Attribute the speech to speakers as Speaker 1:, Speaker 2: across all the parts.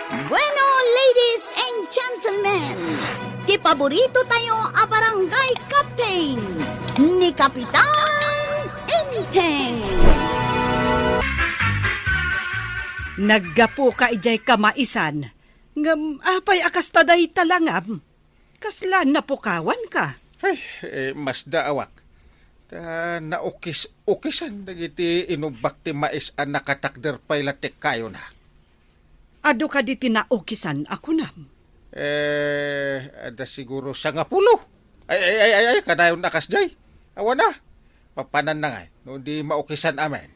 Speaker 1: Bueno, ladies and gentlemen, ti paborito tayo a barangay captain ni Kapitan Enteng.
Speaker 2: Naggapo ka ijay kamaisan. Ngam apay akas taday talangam. Kaslan na pukawan ka.
Speaker 3: Ay, mas daawak. Naukis-ukisan dagiti inubak ti mais a nakatakder pay latik kayo na.
Speaker 2: Ado ka di tinaukisan ako nam.
Speaker 3: Ada siguro sa nga pulo. Ay, kadayon nakas jay. Awa na. Papanan na nga. No di maukisan amen.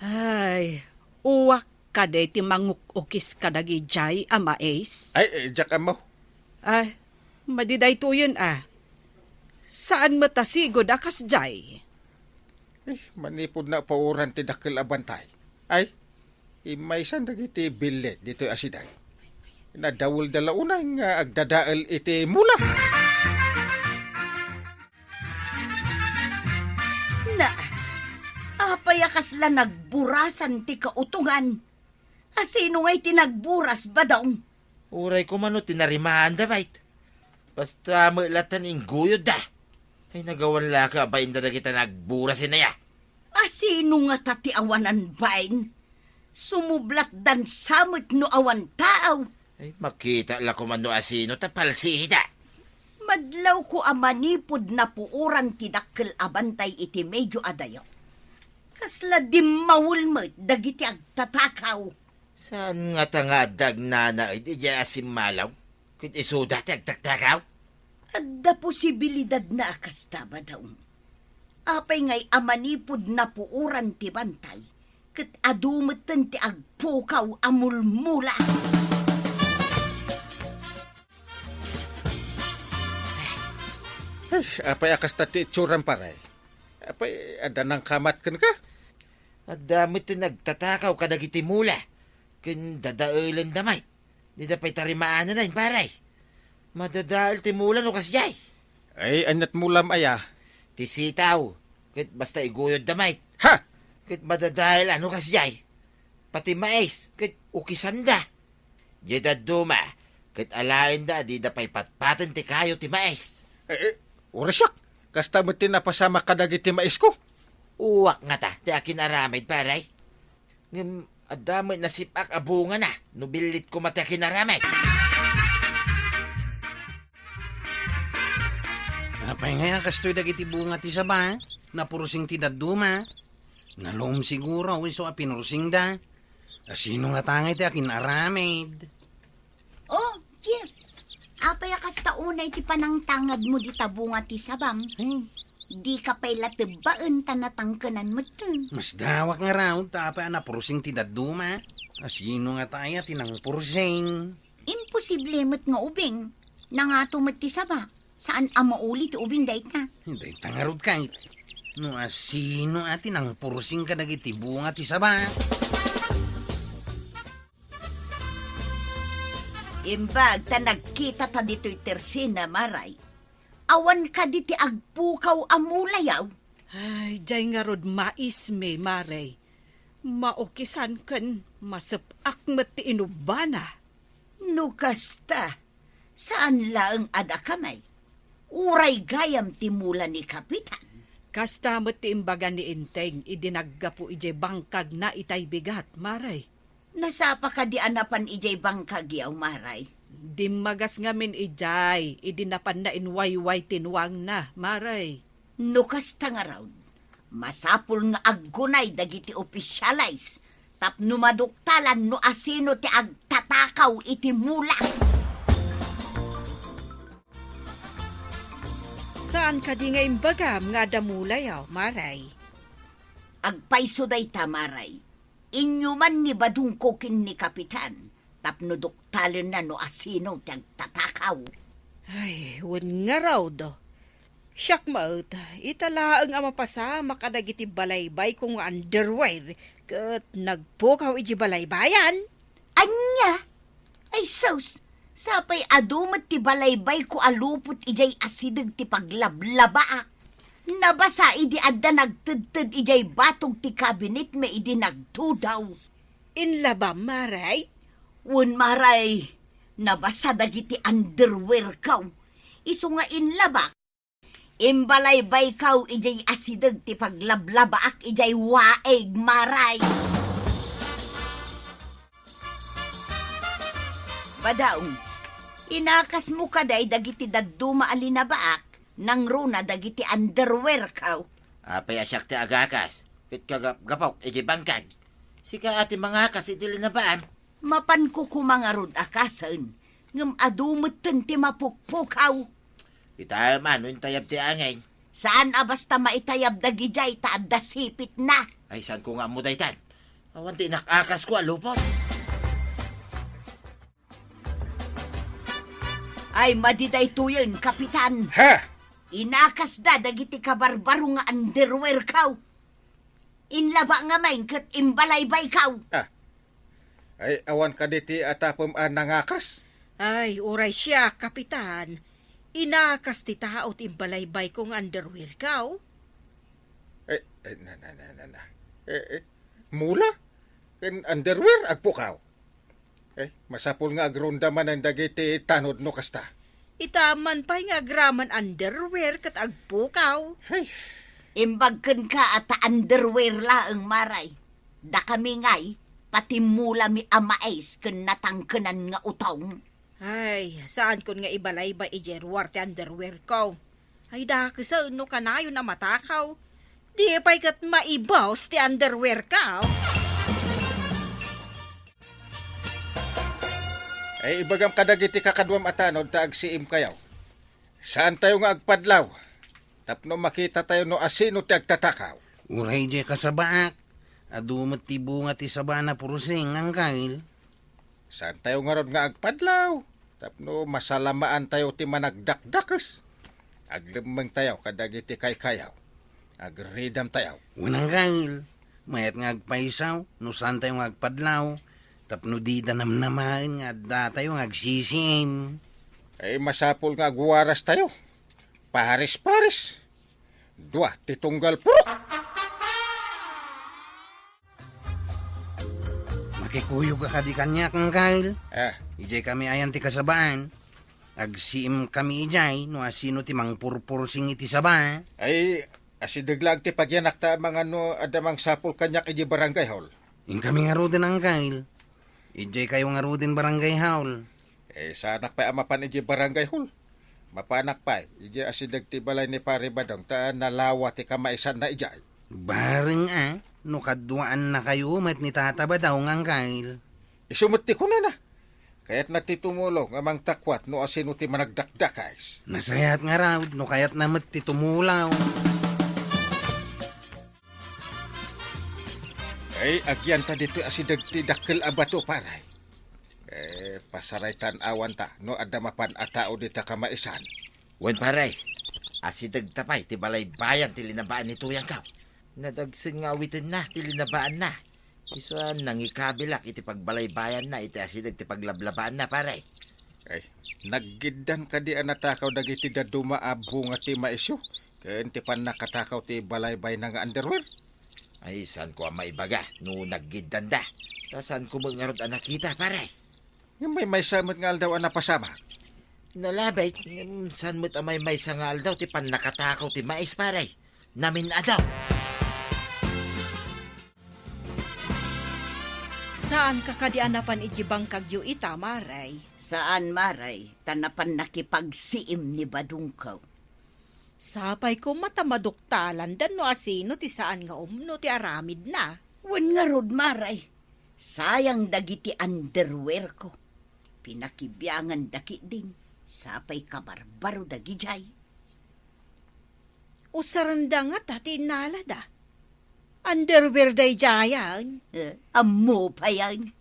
Speaker 2: Ay, uwak ka di ti mangukukis ka dagi jay ama ace.
Speaker 3: Ay, jak mo.
Speaker 2: Ay, madiday to yun ah. Saan matasigod akas jay?
Speaker 3: Manipod na pauran ti dakil abantay. Ay, imaysan dagiti bilet dito asiday. Nadawol dala unay nga agdadaal iti mula.
Speaker 1: Na, apay akasla nagburasan ti kautungan. Asino nga'y tinagburas ba daw?
Speaker 4: Uray ko mano tinarimahan da, bait. Basta mailatan inguyod da. Ay nagawan la ka ba inda na kita nagbura sinaya?
Speaker 1: Asino nga tati awanan bain? Sumublat dan samot no awan tao.
Speaker 4: Ay makita la ko mano asino tapalsihi da.
Speaker 1: Madlaw ko amanipod na puuran ti dakkel abantay iti medyo adayo. Kasla dimawulmet dagiti agtatakaw.
Speaker 4: Saan nga tangadag nana iti asim malaw? Kit isuda ti agtaktakaw?
Speaker 1: Adda posibilidad na akastaba daw. Apay ngay amanipod na puuran ti bantay. Kat adumetan ti agpukaw amulmula.
Speaker 3: Ay, apay akas tati itsuran paray. Apay, ada nang kamat kan ka?
Speaker 4: At dami ti nagtatakaw kadagiti mula. Kin dadaulan damay. Di dapay tarimaan na paray. Madadaal ti mula no kasjay.
Speaker 3: Ay, anyat mulam aya.
Speaker 4: Ti sitaw. Kit basta iguyod damay.
Speaker 3: Ha!
Speaker 4: Kit madadaal ano kasjay. Pati mais. Kit ukisan da. Yedad duma. Kit alain da di dapay patpatan ti kayo ti mais.
Speaker 3: Urasyak. Kasta mo tinapasama kadagiti mais ko.
Speaker 4: Uwak nga ta. Ti akin aramid paray. Ngam adamay nasipak abunga na. Nubilit ko mati akin aramid.
Speaker 5: Apay nga kastoy dagiti bunga ti saba, napurusing ti daduma. Nalom siguro, iso a pinurusing da. Asino nga tangay ti akin aramid.
Speaker 1: Oh, Jeff. Apay akasta unay ti panang tangad mo di tabunga ti sabang. Di ka pa'y latibaan tanatangkanan mo to.
Speaker 5: Mas dawak nga raw, tapay napurusing ti daduma. Asino nga tayo tinang purusing.
Speaker 1: Imposible mo't nga ubing. Nangato mo't ti saba. Saan ang mauli ti ubing dait na?
Speaker 5: Hindi tangarod kay. No asino atin ang purusing ka dagiti bunga ti saba.
Speaker 1: Imbag ta nagkita ta dito'y tersina maray. Awan ka diti agpukaw amulayaw.
Speaker 2: Ay, jay nga rod mais me, maray. Maukisan kan masapak mati inubana.
Speaker 1: Nukasta, saan laang ada kamay? Uray gayam timula ni Kapitan.
Speaker 2: Kasta mati imbaga ni Inteng, idinagga po ijay bangkag na itay bigat, maray.
Speaker 1: Nasapa ka di anapan ijay bangkag yaw maray.
Speaker 2: Dimagas ngamin ijay, idinapan na inwayway tinwang na, maray.
Speaker 1: Nukasta nga raw, masapul nga aggunay dagiti opisyalize, tap numaduktalan no asino ti agtatakaw iti mula.
Speaker 2: Saan ka di nga imbagam nga damulayaw, maray?
Speaker 1: Agpaiso day tamaray. Inyo man ni badungkokin ni Kapitan, tapno duktalen na no asino ti agtatakaw.
Speaker 2: Ay, wan nga raw do. Siyak maut, italaang ang mapasama kadagiti balaybay kung underwear, kat nagpukaw iji balaybayan.
Speaker 1: Anya? Ay sus, sapay adumat ti balaybay ko alupot ijay asidag ti paglablabaak. Nabasa idi adda nagtudtud ijay batog ti kabinet me idi nagtudaw.
Speaker 2: Inlaba, maray?
Speaker 1: Un maray, nabasa dagiti underwear kaw. Iso nga inlabak. Imbalaybay kaw ijay asideg ti paglablabaak ijay waeg maray. Badaong, inakas mo kaday dagiti dadduma alinabaak nang runa dagiti underwear kaw.
Speaker 4: Apay asyak ti agakas. Ket kagapok iti bangkag. Sika ati mga akas iti linabaan.
Speaker 1: Mapan ko kumangarod akasan. Ngam adumutten ti mapukpukaw.
Speaker 4: Ita man, tayab ti angay.
Speaker 1: Saan basta maitayab dagijay ta adda sipit na.
Speaker 4: Ay, saan ko nga mo daytan? Awan ti nakakas ko alupot.
Speaker 1: Ay madiday tuyon, kapitan.
Speaker 3: Ha?
Speaker 1: Inakas da dagiti kabarbaro nga underwear kaw. Inlaba nga main ket imbalaybay kaw.
Speaker 3: Ay, awan ka diti atapom nangakas.
Speaker 2: Ay, uray siya, kapitan. Inakas ti tao ti imbalaybay kong underwear kaw.
Speaker 3: Na. Mula? Ken underwear, agpukaw. Masapul nga agronda man ang dagiti tanod no kasta.
Speaker 2: Itaman pa'y nga graman underwear kat agpukaw.
Speaker 3: Ay,
Speaker 1: Imbagken ka at underwear laeng maray. Da kami ngay, pati mula mi amais ken natangkenan nga utong.
Speaker 2: Ay, saan kon nga ibalaybay ijerwar ti underwear ko? Ay, dakisa no kanayo na matakaw. Di pa'y kat maibaws ti underwear ka.
Speaker 3: ay ibagam kadagiti kakadwam atanod ta agsiim kayaw. Saan tayo nga agpadlaw? Tapno makita tayo no asino ti agtatakaw.
Speaker 5: Uray di kasabaak. Adumot ti bunga ti saba na purusing ang kail.
Speaker 3: Saan tayo nga ron nga agpadlaw? Tapno masalamaan tayo ti managdakdakas. Aglimeng tayo kadagiti kay kayaw. Agridam tayo.
Speaker 5: Unang kail. Mayat nga agpaisaw. No saan tayo nga agpadlaw. Tapno di danamnamain nga da tayo nga agsisin.
Speaker 3: Ay masapul nga agwaras tayo. Paris-paris. Dua ti tunggal purok.
Speaker 5: Makikuyog ka di kanya kang kail.
Speaker 3: Ah,
Speaker 5: Ijay kami ayan ti kasabaan. Agsiim kami ijay no asino ti mangpurpursing iti saba.
Speaker 3: ay asidaglag ti pagyanak ta mga no adamang sapul kanyak iji barangay hall.
Speaker 5: Yung kami nga rodin ang kail. Ijay kayo nga rodin barangay haul.
Speaker 3: Sanak pa amapan iji barangay hall. Mapanak pa iji asidag ti balay ni pare badong ta nalawa ti kamaisan na ijay.
Speaker 5: Bareng no kaduaan na kayo met ni tataba daw ngang kail.
Speaker 3: Isumuti ko na. Kaya't natitumulong amang takwat no asino ti managdakdakais.
Speaker 5: Nasayat nga raw no kayat namat ti tumulaw.
Speaker 3: Ay agyan ta dito asidag ti dakkel abato paray. Pasaray tan-awan ta no adamapan a tao dita kamaisan.
Speaker 4: Wen paray, asidag tapay ti balay bayan ti linabaan ni Tuyang Kaw. Nadagsin nga awitin na ti linabaan na. Isa nangikabilak iti pagbalay bayan na iti asidag ti paglablabaan na paray.
Speaker 3: Ay, naggidan ka di anatakaw dagiti daduma abunga ti maisyo. Ken ti pan nakatakaw ti balaybay na nga underwear.
Speaker 4: Ay, saan ko ang maibaga no naggidan da. Ta saan ko mangarod ang nakita paray.
Speaker 3: Yung may samot nga aldaw ang napasama.
Speaker 4: Nalabay, saan mo't amay may sangal daw ti pan nakatakaw ti mais paray. Namin adaw.
Speaker 2: Saan kakadianapan iji bangkagyo ita, maray?
Speaker 1: Saan maray, tanapan nakipagsiim ni Badungkaw.
Speaker 2: Sapay ko matamaduktalan dan no asino ti saan nga umno ti aramid na.
Speaker 1: Wen nga rod maray, sayang dagiti underwear ko. Pinakibyangan daki din, sapay kabarbaro dagijay.
Speaker 2: Usaranda nga tati nalada. Underwear day jayan.
Speaker 1: Amo pa yan.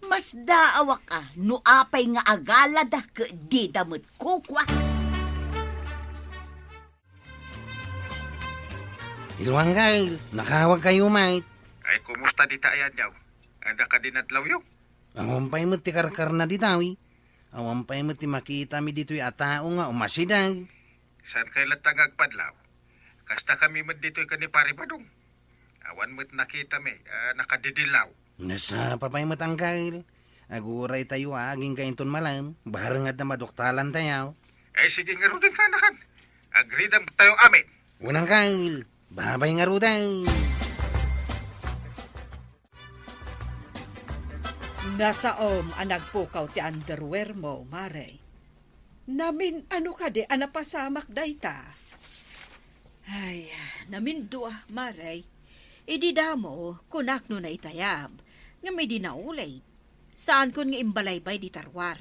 Speaker 1: Mas daawa ka, no apay nga agalada ka di damot kukwa.
Speaker 5: Ilwang kail, nakawag kayo mate.
Speaker 3: Ay, kumusta di tayan yaw? Ada ka din adlaw yung?
Speaker 5: Awampay mo ti karkar na ditawi. Awampay mo ti makita mi dito'y atao nga umasidag.
Speaker 3: Saan kay latang agpadlaw? Kasta kami man dito'y kanipari padong. Awan mo't nakita mi, nakadidilaw.
Speaker 5: Nasa papay mo tangkail. Aguray tayo aging kainton malam. Barangat na maduktalan tayo.
Speaker 3: Sige nga rin ka nakan. Agreed ang tayo amin.
Speaker 5: Unang kail. Babay nga ruday.
Speaker 2: Nasaom ang nagpukaw ti underwear mo, Maray. Namin ano ka di, anapasamak dayta. Ay, namin dua, Maray. Idi damo, kunak no na itayab. Nga may dinaulay. Saan kun nga imbalaybay di tarwar.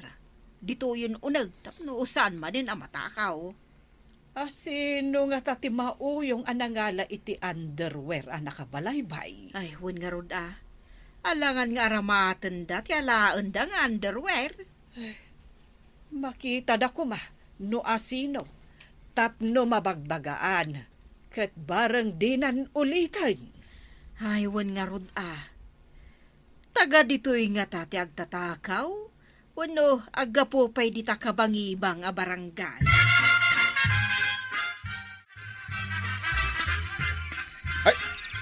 Speaker 2: Dito yun unag, tapno usan man din ang matakaw. Sino nga tati mauyong anangala iti underwear ang nakabalaybay? Ay, hun nga rod Alangan nga aramatan da, ti alaan da nga underwear. Makita da ko no asino. Tapno mabagbagaan. Kat barang dinan ulitan. Ay, wan nga rod Taga dito'y nga tati agtatakaw. Wano, agapupay di takabangibang a barangay.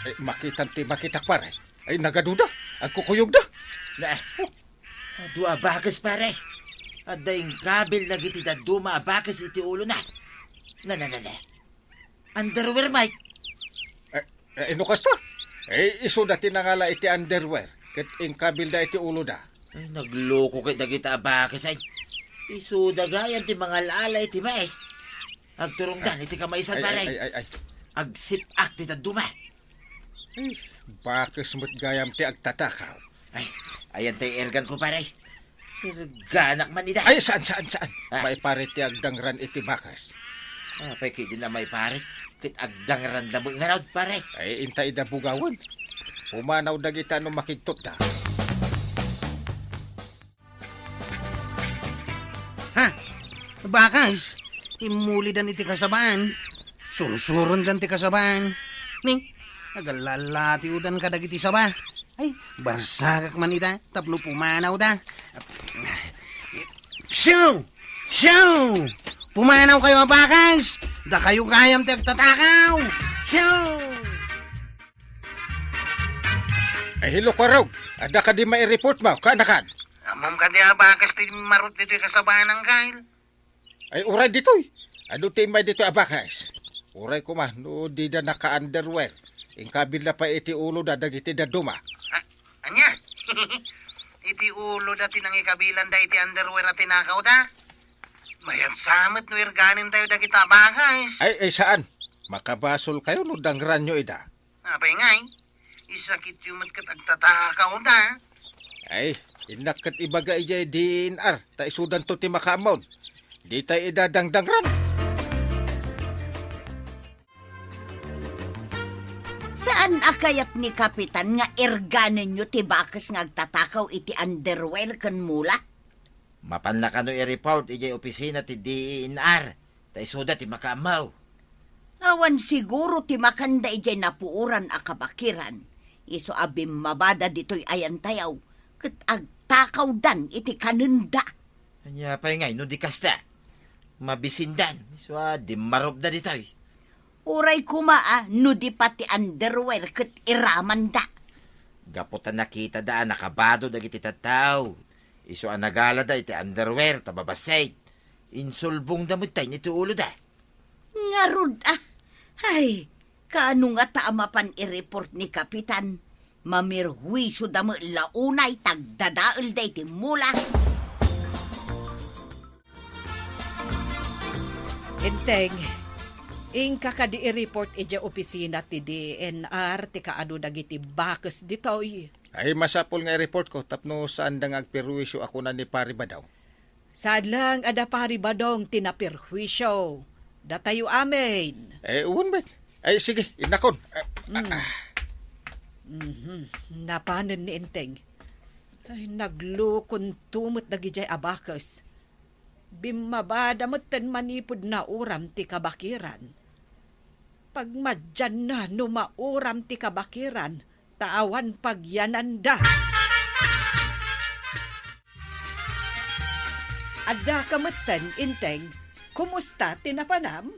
Speaker 3: Ay, makitak pare. Ay, nagaduda. Agkukuyog da.
Speaker 4: Na, dua bakas pare. At daing kabil na giti daduma bakas iti ulo na. Na. Underwear, Mike.
Speaker 3: Inukas ta. Iso dati na ngala iti underwear. Kat ingkabil da iti ulo da.
Speaker 4: Ay, nagloko kay dagita bakas ay. Isudagayan ti mga lala iti mais. Agturungdan iti kamaisan pare.
Speaker 3: Ay.
Speaker 4: Agsipak ti daduma.
Speaker 3: Ay, bakas mo't gayam ti agtatakaw.
Speaker 4: Ay, ayan tayo ergan ko pare. Erganak man ida.
Speaker 3: Ay, saan? May pare ti agdangran iti bakas.
Speaker 4: Pay kiti na may pare. Kit agdangran na mo nga raw pare.
Speaker 3: Ay, intay da bugawan. Umanaw dagita no makigtot da.
Speaker 5: Ha? Bakas? Imulidan iti kasabaan. Surusuron dan ti kasabaan. Ning, agalalati udan kadag iti saba. Ay, barsagak man ita. Tapno pumanaw da. Shoo! Pumanaw kayo, bakas! Da kayo kayam ti agtatakaw! Shoo!
Speaker 3: Ay, hilo ka raw. Ada ka di mai-report mo, kanakan.
Speaker 5: Amam ka di bakas ti marot dito kasabaan ng kail.
Speaker 3: Ay, uray dito'y. Ano ti may dito abakas? Uray ko no di da naka-underwear. Ingkabil na pa iti ulo da dagiti da duma.
Speaker 5: Anya? Iti ulo dati nang ikabilan da iti underwear na tinakaw da. Mayan samit no irganin tayo da kita bakas.
Speaker 3: Ay, saan? Makabasol kayo no dangran nyo ida.
Speaker 5: Apay ngay, isakit yung matkat agtatakaw da.
Speaker 3: Ay, inakat ibaga ijay DNR. Ta isudan to ti makamon. Di tayo idadangdangran.
Speaker 1: Saan akayat ni Kapitan nga erganen nyo ti bakas nga agtatakaw iti underwear kan mula?
Speaker 4: Mapan na kano i-report ijay opisina ti DNR. Ta isuda ti makamaw.
Speaker 1: Awan siguro ti makanda ijay napuuran a kabakiran. Iso abim mabada dito'y ayan tayaw. Kat agtakaw dan iti kanunda.
Speaker 4: Anya pay ngay no di kasta. Mabisindan. So di marob da ditoy.
Speaker 1: Uray kumaa, no di pati underwear kat iraman da.
Speaker 4: Gaputan nakita da nakabado dagiti tataw. Iso anagala da iti underwear tababasay. Insulbong damit tayo iti ulo da.
Speaker 1: Ngarud Ay, kaano nga taamapan i-report ni Kapitan? Mamirhuisyo da mo launay tagdadaal da iti mula.
Speaker 2: Inteng, ingka ka di i-report ija opisina ti DNR ti kaano dagiti bakas ditoy.
Speaker 3: Ay, masapol nga i-report ko. Tapno saan dang agperwisyo ako na ni pari ba daw?
Speaker 2: Saan lang ada pari badong tinapirhuisyo. Datayo amin.
Speaker 3: Uwan ba? Ay, sige, inakon.
Speaker 2: Napanan ni Inteng. Ay, naglukon tumot na gijay abakas. Bimabada mo't manipod na uram ti kabakiran. Pag madyan na numauram ti kabakiran, taawan pagyananda. Ada kamutan, Inteng, kumusta tinapanam?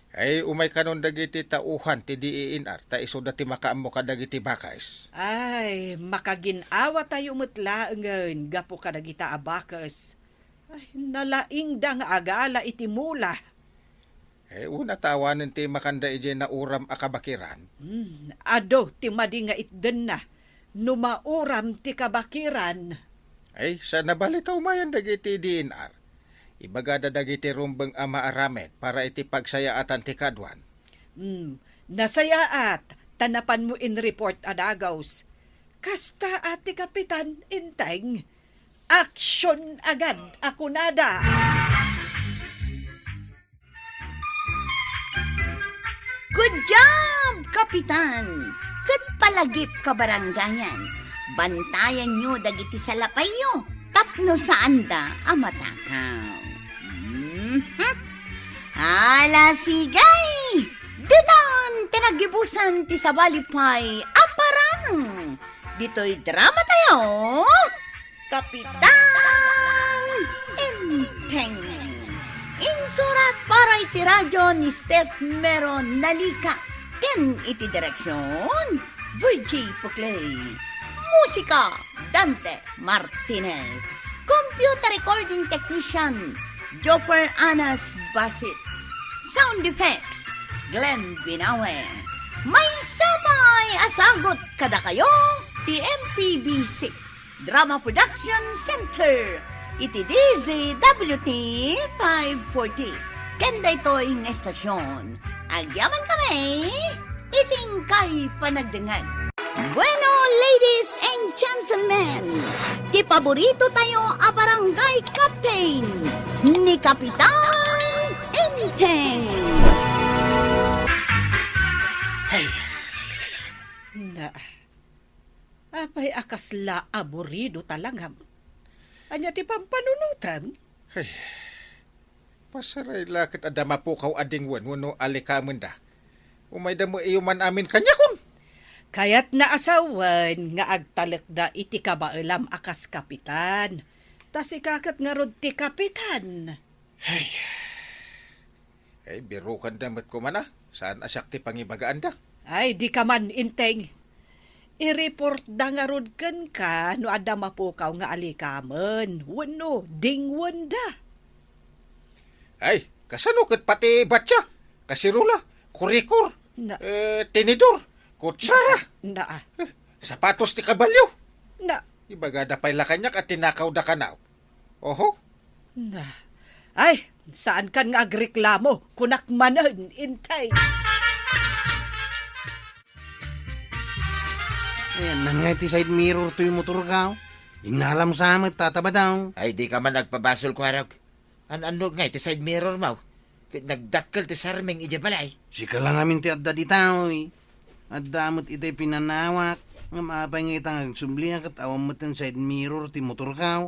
Speaker 3: Ay, umay kanon dagiti tauhan ti DENR, ta iso dati makaammo ka dagiti bakais.
Speaker 2: Ay, makaginawa tayo mutlaangan, gapo ka nagita abakas. Ay, nalaing da nga agala iti mula.
Speaker 3: Ay, una tawanan ti makanda ije na uram akabakiran.
Speaker 2: Ado, ti madi nga itden na, numauram ti kabakiran.
Speaker 3: Ay, sa nabalitaw mayan dagiti DENR. Ibagada dagiti rumbeng ama aramet para iti pagsayaatan ti kadwan.
Speaker 2: Nasayaat, tanapan mo in report adagaws. Kasta ati kapitan, inteng. Aksyon agad, ako nada.
Speaker 1: Good job, Kapitan! Kat palagip ka barangayan. Bantayan nyo dagiti salapay nyo. Tapno saan da amatakaw. Ala sigay! Ditan tinagibusan ti sabalipay aparang. Dito'y drama tayo. Kapitan Enteng. Insurat para iti radyo ni Steph Meron Nalika. Ken iti direksyon Virgie Puclay. Musika Dante Martinez. Computer recording technician Jopper Anas Basit. Sound effects Glenn Binawe. May sabay asagot kada kayo ti MPBC Drama Production Center. Iti DZWT 540. Kenda ito'y ng estasyon. Agyaman kami, iting kay panagdangan. Bueno, ladies and gentlemen, ti paborito tayo a barangay captain ni Kapitan Enteng.
Speaker 2: Na, apay akasla aburido talangam. Anya ti pampanunutan?
Speaker 3: Pasaray lakit adama po kaw ading wano alikaman da. Umay da mo iyo man amin kanya kun.
Speaker 2: Kaya't naasawan nga agtalek da iti kabailam akas kapitan. Tas ikakat nga rod ti kapitan.
Speaker 3: Ay, biro kan damat ko man ah. Saan asyak ti pangibagaan da?
Speaker 2: Ay, di ka man, inteng. I-report da nga rod kan ka no ada mapukaw nga alikaman. Wano, dingwan da.
Speaker 3: Ay, kasano kat pati batya? Kasirula, kurikor,
Speaker 2: Na,
Speaker 3: tinidor, kutsara,
Speaker 2: na,
Speaker 3: sapatos ti kabalyo.
Speaker 2: na,
Speaker 3: Ibagada pa'y lakanyak at tinakaw da kanaw. Oho,
Speaker 2: na. Ay, saan kan nga agreklamo? Kunakmanan, inteng.
Speaker 5: Ayan na nga iti side mirror to yung motor ka. Inalam sa amat, tataba daw.
Speaker 4: Ay, di ka man nagpabasol ko, Harag. Ano nga, iti side mirror mo. Nagdakkel ti sarmeng ija balay.
Speaker 5: Sika lang amin ti adda di tao eh. Adda mo't itay pinanawak. Nga maapay nga itang agsumblihan kat awam mo't yung side mirror ti motor ka.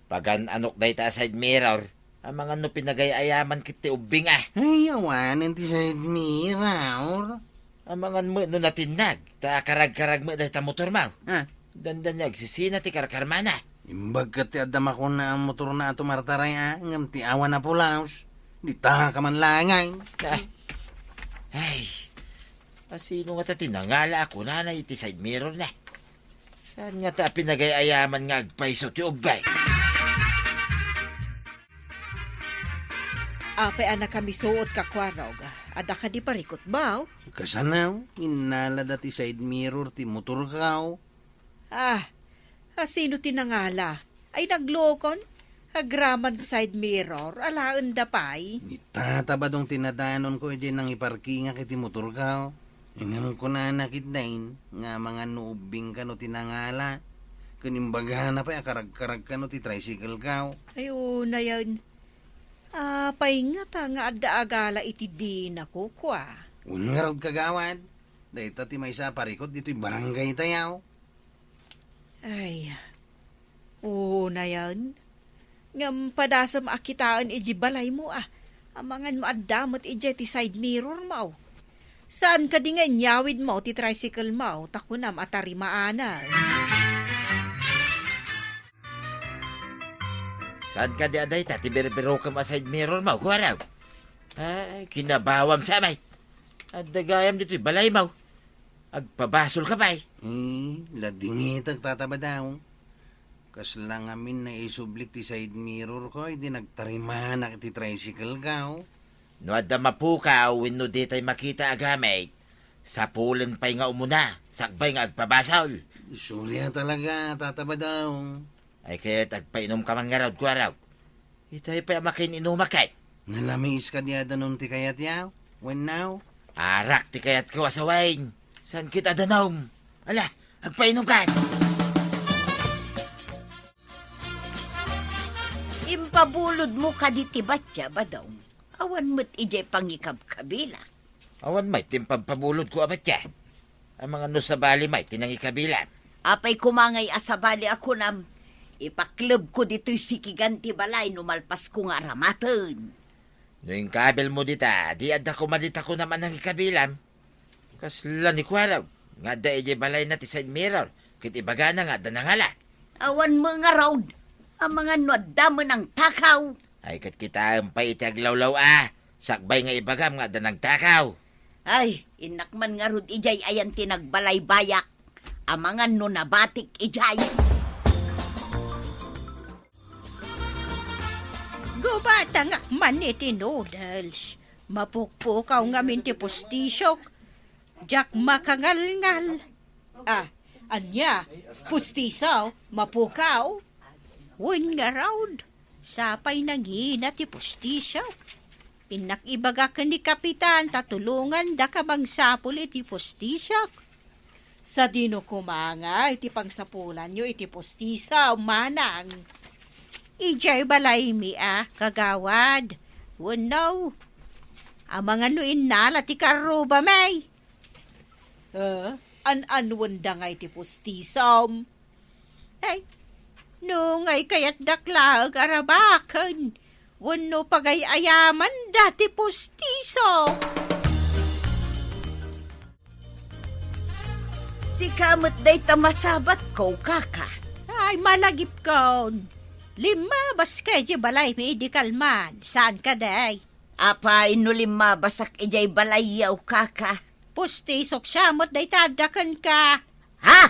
Speaker 4: Pagan anok da ita side mirror. Ang mga no pinagayayaman kit ti ubing ah.
Speaker 5: Ay, awanan ti side mirror.
Speaker 4: Ang mga mo no natinag. Ta karag-karag mo da ita motor mo.
Speaker 5: Ha?
Speaker 4: Dandan nagsisina ti karkarmana.
Speaker 5: Imbag ka ti adda makon na ang motor na ato martaray ngam ti awan na pulaos. Di ta ka man langay.
Speaker 4: Ay, asino nga ta tinangala ako na iti side mirror na. Saan nga ta pinagayayaman nga agpaiso ti ubay?
Speaker 2: Apay anak kami suot ka kwarog. Ada ka di parikot ba?
Speaker 5: Kasanaw, inala dati side mirror ti motor ka.
Speaker 2: Sino tinangala? Ay naglokon? Agraman side mirror, alaan da pay.
Speaker 5: Itatabadong tinadanon ko dyan nang iparkinga kiti motor ka. Inganon ko na nakitdain nga mga nuubing ka no tinangala. Kanimbaga na pa akarag-karag ka no ti tricycle ka.
Speaker 2: Ayun na yan. Pay nga ta nga adda-agala iti di na ko kwa.
Speaker 5: Ungarod kagawad. Dahil ti may sa parikot dito'y barangay tayaw.
Speaker 2: Ay, na yan. Ngam padasam akitaan iji balay mo Amangan mo addamot iji ti side mirror mo. Saan ka di nga nyawid mo ti tricycle mo, takunam atarimaana.
Speaker 4: Saan ka di aday ta? Tibiro ka ma side mirror mo, kuwaraw. Ay, kinabawam sa amay. At dagayam dito'y balay mo. Agpabasol ka ba
Speaker 5: Ladingit ang tataba daw. Kaslang amin na isublik ti side mirror ko, hindi nagtariman na ti tricycle ka.
Speaker 4: No adda mapukaw, wenno di tay makita agamay. Sa pulen pa'y nga umuna, sakbay nga agpabasol.
Speaker 5: Surya talaga, tataba daw.
Speaker 4: Ay kaya't agpainom ka man nga raw ko araw. Itay pa makin inumakay.
Speaker 5: Nalamis ka niya danon ti kayat yaw. When now?
Speaker 4: Arak ti kaya't ko asawain. San kita danom? Ala, agpainom ka.
Speaker 1: Impabulod mo ka di tibatya ba daw? Awan mo't ijay pangikab-kabila.
Speaker 4: Awan may timpapabulod ko abat ya. Ang mga no sa bali may tinangi kabila.
Speaker 1: Apay kumangay asabali ako nam. Ipaklub ko dito'y sikiganti balay numalpas ko nga ramatan.
Speaker 4: No yung kabel mo dita, di adda ko madita ko naman ang ikabilam. Kasla ni Kwaraw, nga da ije balay na ti side mirror, kit ibaga na nga da nangala.
Speaker 1: Awan mga road. Ang mga nuadamo ng takaw.
Speaker 4: Ay kat kita ang paitaglawlaw sakbay nga ibagam nga da nagtakaw.
Speaker 1: Ay, inakman nga rod ijay ayan tinagbalay bayak. Ang mga nunabatik ijay.
Speaker 2: Gubata nga man iti noodles. Mapukpukaw nga minti pustisyok. Jak makangalngal. Anya, pustisaw, mapukaw. Win nga raud. Sapay nangina ti pustisaw. Inakibaga ka ni kapitan, tatulungan da ka bang sapul iti pustisak. Sa dino kumanga, iti pangsapulan nyo iti pustisaw, manang. Ijay balay mi kagawad. Wanaw. Ang mga nuin nala ti karuba may. An-anwan da nga iti pustisaw. Ay, no ngay kayat dakla arabakan. Wano pagayayaman dati pustiso.
Speaker 1: Si kamot day tamasabat ko, kaka.
Speaker 2: Ay, malagip ko. 5 baskay di balay medical man. Saan ka day?
Speaker 1: Apay no 5 basak ijay balayaw, kaka.
Speaker 2: Pustisok siyamot day tadakan ka.
Speaker 1: Ha?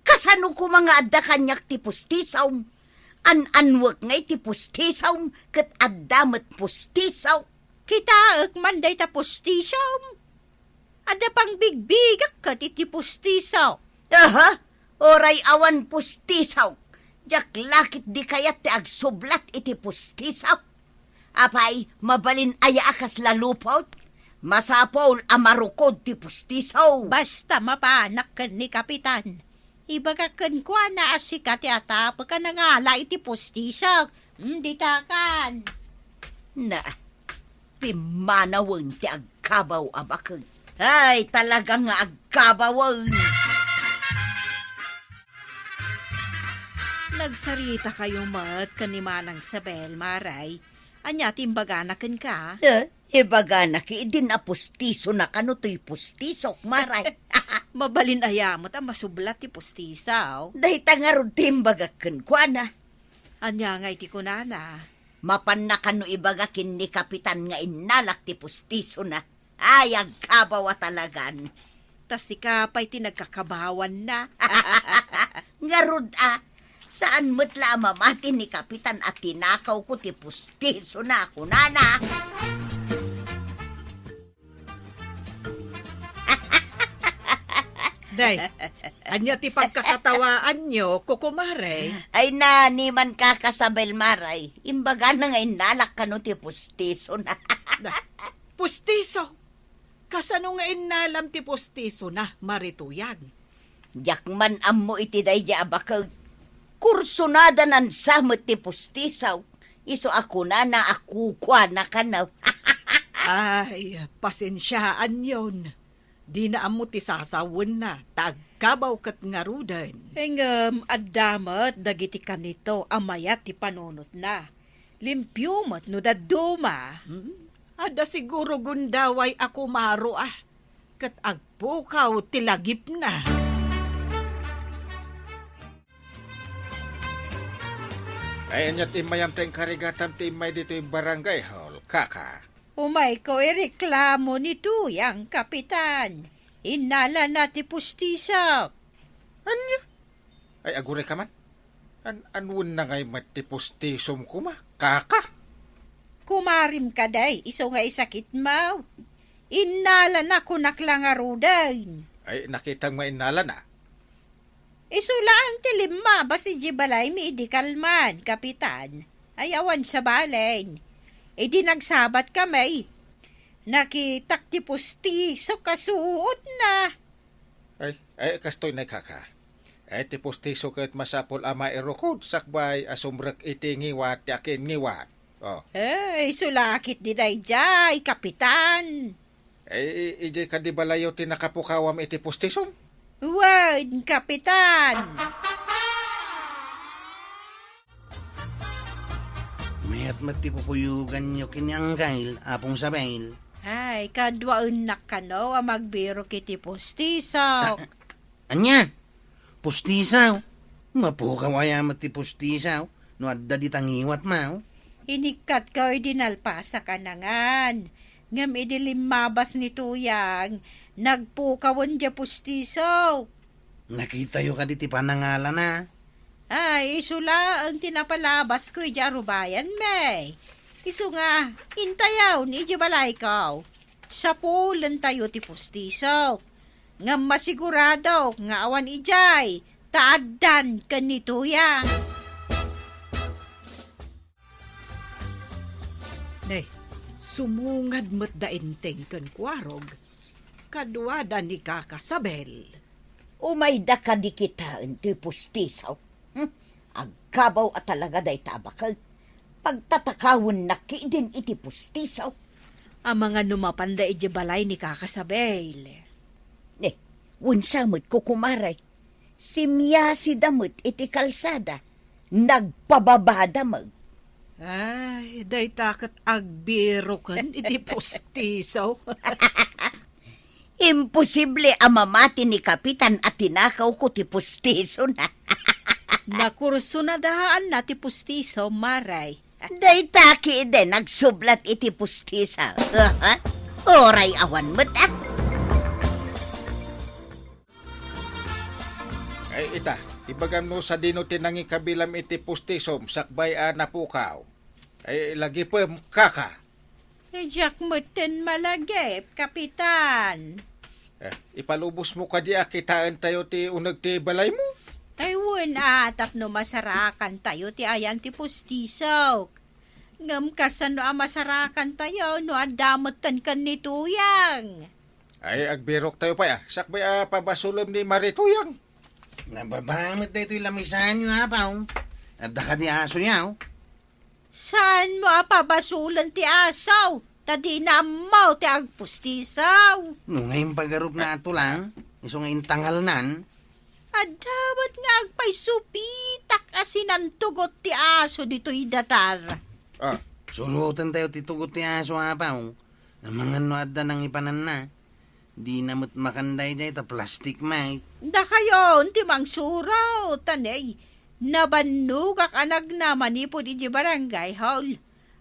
Speaker 1: Kasano ko mga adda kanyak ti pustisaw? An-anwag ngay ti pustisaw, kat addamat pustisaw.
Speaker 2: Kitaak man day ta pustisaw. Ada pang bigbigak ka ti pustisaw.
Speaker 1: Aha, oray awan pustisaw. Jak lakit di kayat ti agsublat iti pustisaw. Apay, mabalin aya akas lalupaut. Masapaw amarukod ti pustisaw.
Speaker 2: Basta mapanak ka ni kapitan. Ibagakan ko na asikat yata pagka nangala iti pustisak. Ditakan.
Speaker 1: Na, pimanawang ti agkabaw abakag. Ay, talagang agkabawan.
Speaker 2: Nagsarita kayo mat kanimanang Sabel, Maray. Anya timbaganakan ka?
Speaker 1: Ibaga na ki, din na pustiso na kano to'y pustisok, maray.
Speaker 2: Mabalin ayamot ang masublat ti pustisaw.
Speaker 1: Dahi tangarod timbagakan kwa na.
Speaker 2: Anya nga iti kunana.
Speaker 1: Mapan na kano ibagakin ni kapitan nga inalak ti pustiso na. Ay, agkabawa talagan.
Speaker 2: Tas ti kapay ti nagkakabawan na.
Speaker 1: Ngarod saan matla mamati ni kapitan at tinakaw ko ti pustiso na ako, nana.
Speaker 6: Day, anya ti pagkakatawaan nyo, kukumare.
Speaker 1: Ay na, ni man kakasabel maray. Imbaga na nga inalak kano ti pustiso na.
Speaker 6: Pustiso. Kasano nga inalam ti pustiso na, marituyan.
Speaker 1: Jakman ammo iti day di abakag. Kursunada nan samot ti pustisaw. Iso ako na ako kwa na kanaw.
Speaker 6: Ay, pasensyaan yon. Di na amo ti sasawon na, tagkabaw kat ngarudan.
Speaker 2: Engem, addamat dagiti kanito amayat ti panunot na. Limpyumot no daduma.
Speaker 6: Ada siguro gundaway ako maro kat agpukaw tilagip na.
Speaker 3: Ay, anyat imayam tayong karigatam ti imay dito yung barangay hall, kaka.
Speaker 2: Umay ko ireklamo ni Tuyang, kapitan. Inala na ti pustisak.
Speaker 3: Anya? Ay, agure ka man. Anun na ngay matipustisom ko ma. Kaka.
Speaker 2: Kumarim ka day, iso nga isakit mo. Inala na kunak lang arudain.
Speaker 3: Ay, nakitang mainala na.
Speaker 2: Iso lang ti lima, basta di balay medical man, kapitan. Ayawan sa balen. E di nagsabat kami. Nakitak ti pustiso kasuot na.
Speaker 3: Ay, kastoy na kaka. Ay, tipustiso kat masapol ama erokod sakbay asumrek iti ngiwat yakin ngiwat. Oh.
Speaker 2: Sulakit di day jay, kapitan.
Speaker 3: Ay, ijay ka di balayo tinakapukawam iti pustisom?
Speaker 2: Word, kapitan.
Speaker 5: Mayat matipupuyugan nyo kinianggail, apong sabail.
Speaker 2: Ay, kadwaon na ka no, magbiro kiti pustiso.
Speaker 5: Anya, pustisaw. Mapukawaya mati pustisaw. No adda di tangiwat mau.
Speaker 2: Inikat ko dinalpasa ka nangan. Ngam idilimabas ni Tuyang, nagpukawan dya pustiso.
Speaker 5: Nakita yo ka di ti panangala na.
Speaker 2: Ay, isula ang tinapalabas ko dya rubayan, may. Isu nga, intayaw ni balay ko. Sa pulan tayo ti pustiso. Ngam masigurado nga awan ijay, taadan ka ni Tuyang.
Speaker 6: Ne, sumungad mo't dainteng kan kwarog. Kadwada ni Kakasabel.
Speaker 1: Umay da ka di kita ti pustisaw. Agkabaw at talaga day tabakal. Pagtatakawon na din iti pustisaw.
Speaker 2: Ang mga numapanda iji balay ni Kakasabel.
Speaker 1: Unsamot ko kumaray. Simya si damot iti kalsada. Nagpababada mag.
Speaker 6: Ay, day takat agbiro kan iti pustisaw.
Speaker 1: Imposible amamati ni kapitan at tinakaw ko ti pustiso na.
Speaker 2: Nakurso na dahaan na ti pustiso, maray.
Speaker 1: Day taki din nagsublat iti pustisa. Oray awan mo't
Speaker 3: Ay, ita. Ibagam no sa dino tinangi kabilam iti pustisom sakbay napukaw. Ay, lagi po kaka.
Speaker 2: Jack mutin malagip, kapitan.
Speaker 3: Ipalubos mo ka di akitaan tayo ti unag ti balay mo.
Speaker 2: Ay, atap no masarakan tayo ti ayan ti pustiso. Ngam kasan no masarakan tayo no adamutan kan ni Tuyang.
Speaker 3: Ay, agbirok tayo pa ya. Sakbay pabasulom ni Marituyang.
Speaker 5: Nababamit na ito'y lamisan nyo apaw. At daka di aso yaw.
Speaker 2: Saan mo apabasulan ti asaw? Tadi na mo ti agpustisaw.
Speaker 5: No ngayon pagarup na ato lang. Iso ngayon tangalnan.
Speaker 2: Adawat nga agpay supitak asinan tugot ti aso dito'y datar.
Speaker 5: Sulutan tayo titugot ti aso apaw. Ang mga no adda nang ipanan na. Di namot makanday day ta plastic mate.
Speaker 2: Da kayo, ti mang suraw, tanay. Nabanugak anag na manipod iji barangay hall.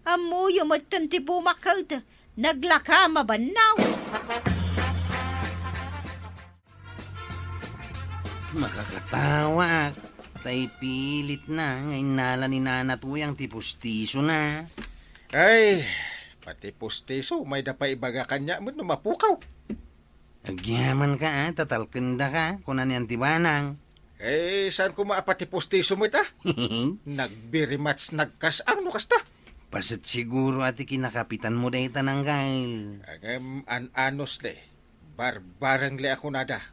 Speaker 2: Amuyo matan ti bumakad. Naglaka mabanaw.
Speaker 5: Makakatawa. Tay pilit na. Ngayon nala ni nanatuyang ti pustiso na.
Speaker 3: Ay, pati pustiso may dapay ibaga kanya mo no mapukaw.
Speaker 5: Agyaman ka tatalkenda ka. Kunan yan tibanang.
Speaker 3: Saan ko maapati pustiso mo ita? Nagbirimats nagkasang no kasta.
Speaker 5: Pasit siguro ati kinakapitan mo day tananggail.
Speaker 3: Anos de. Barbarang le ako nada.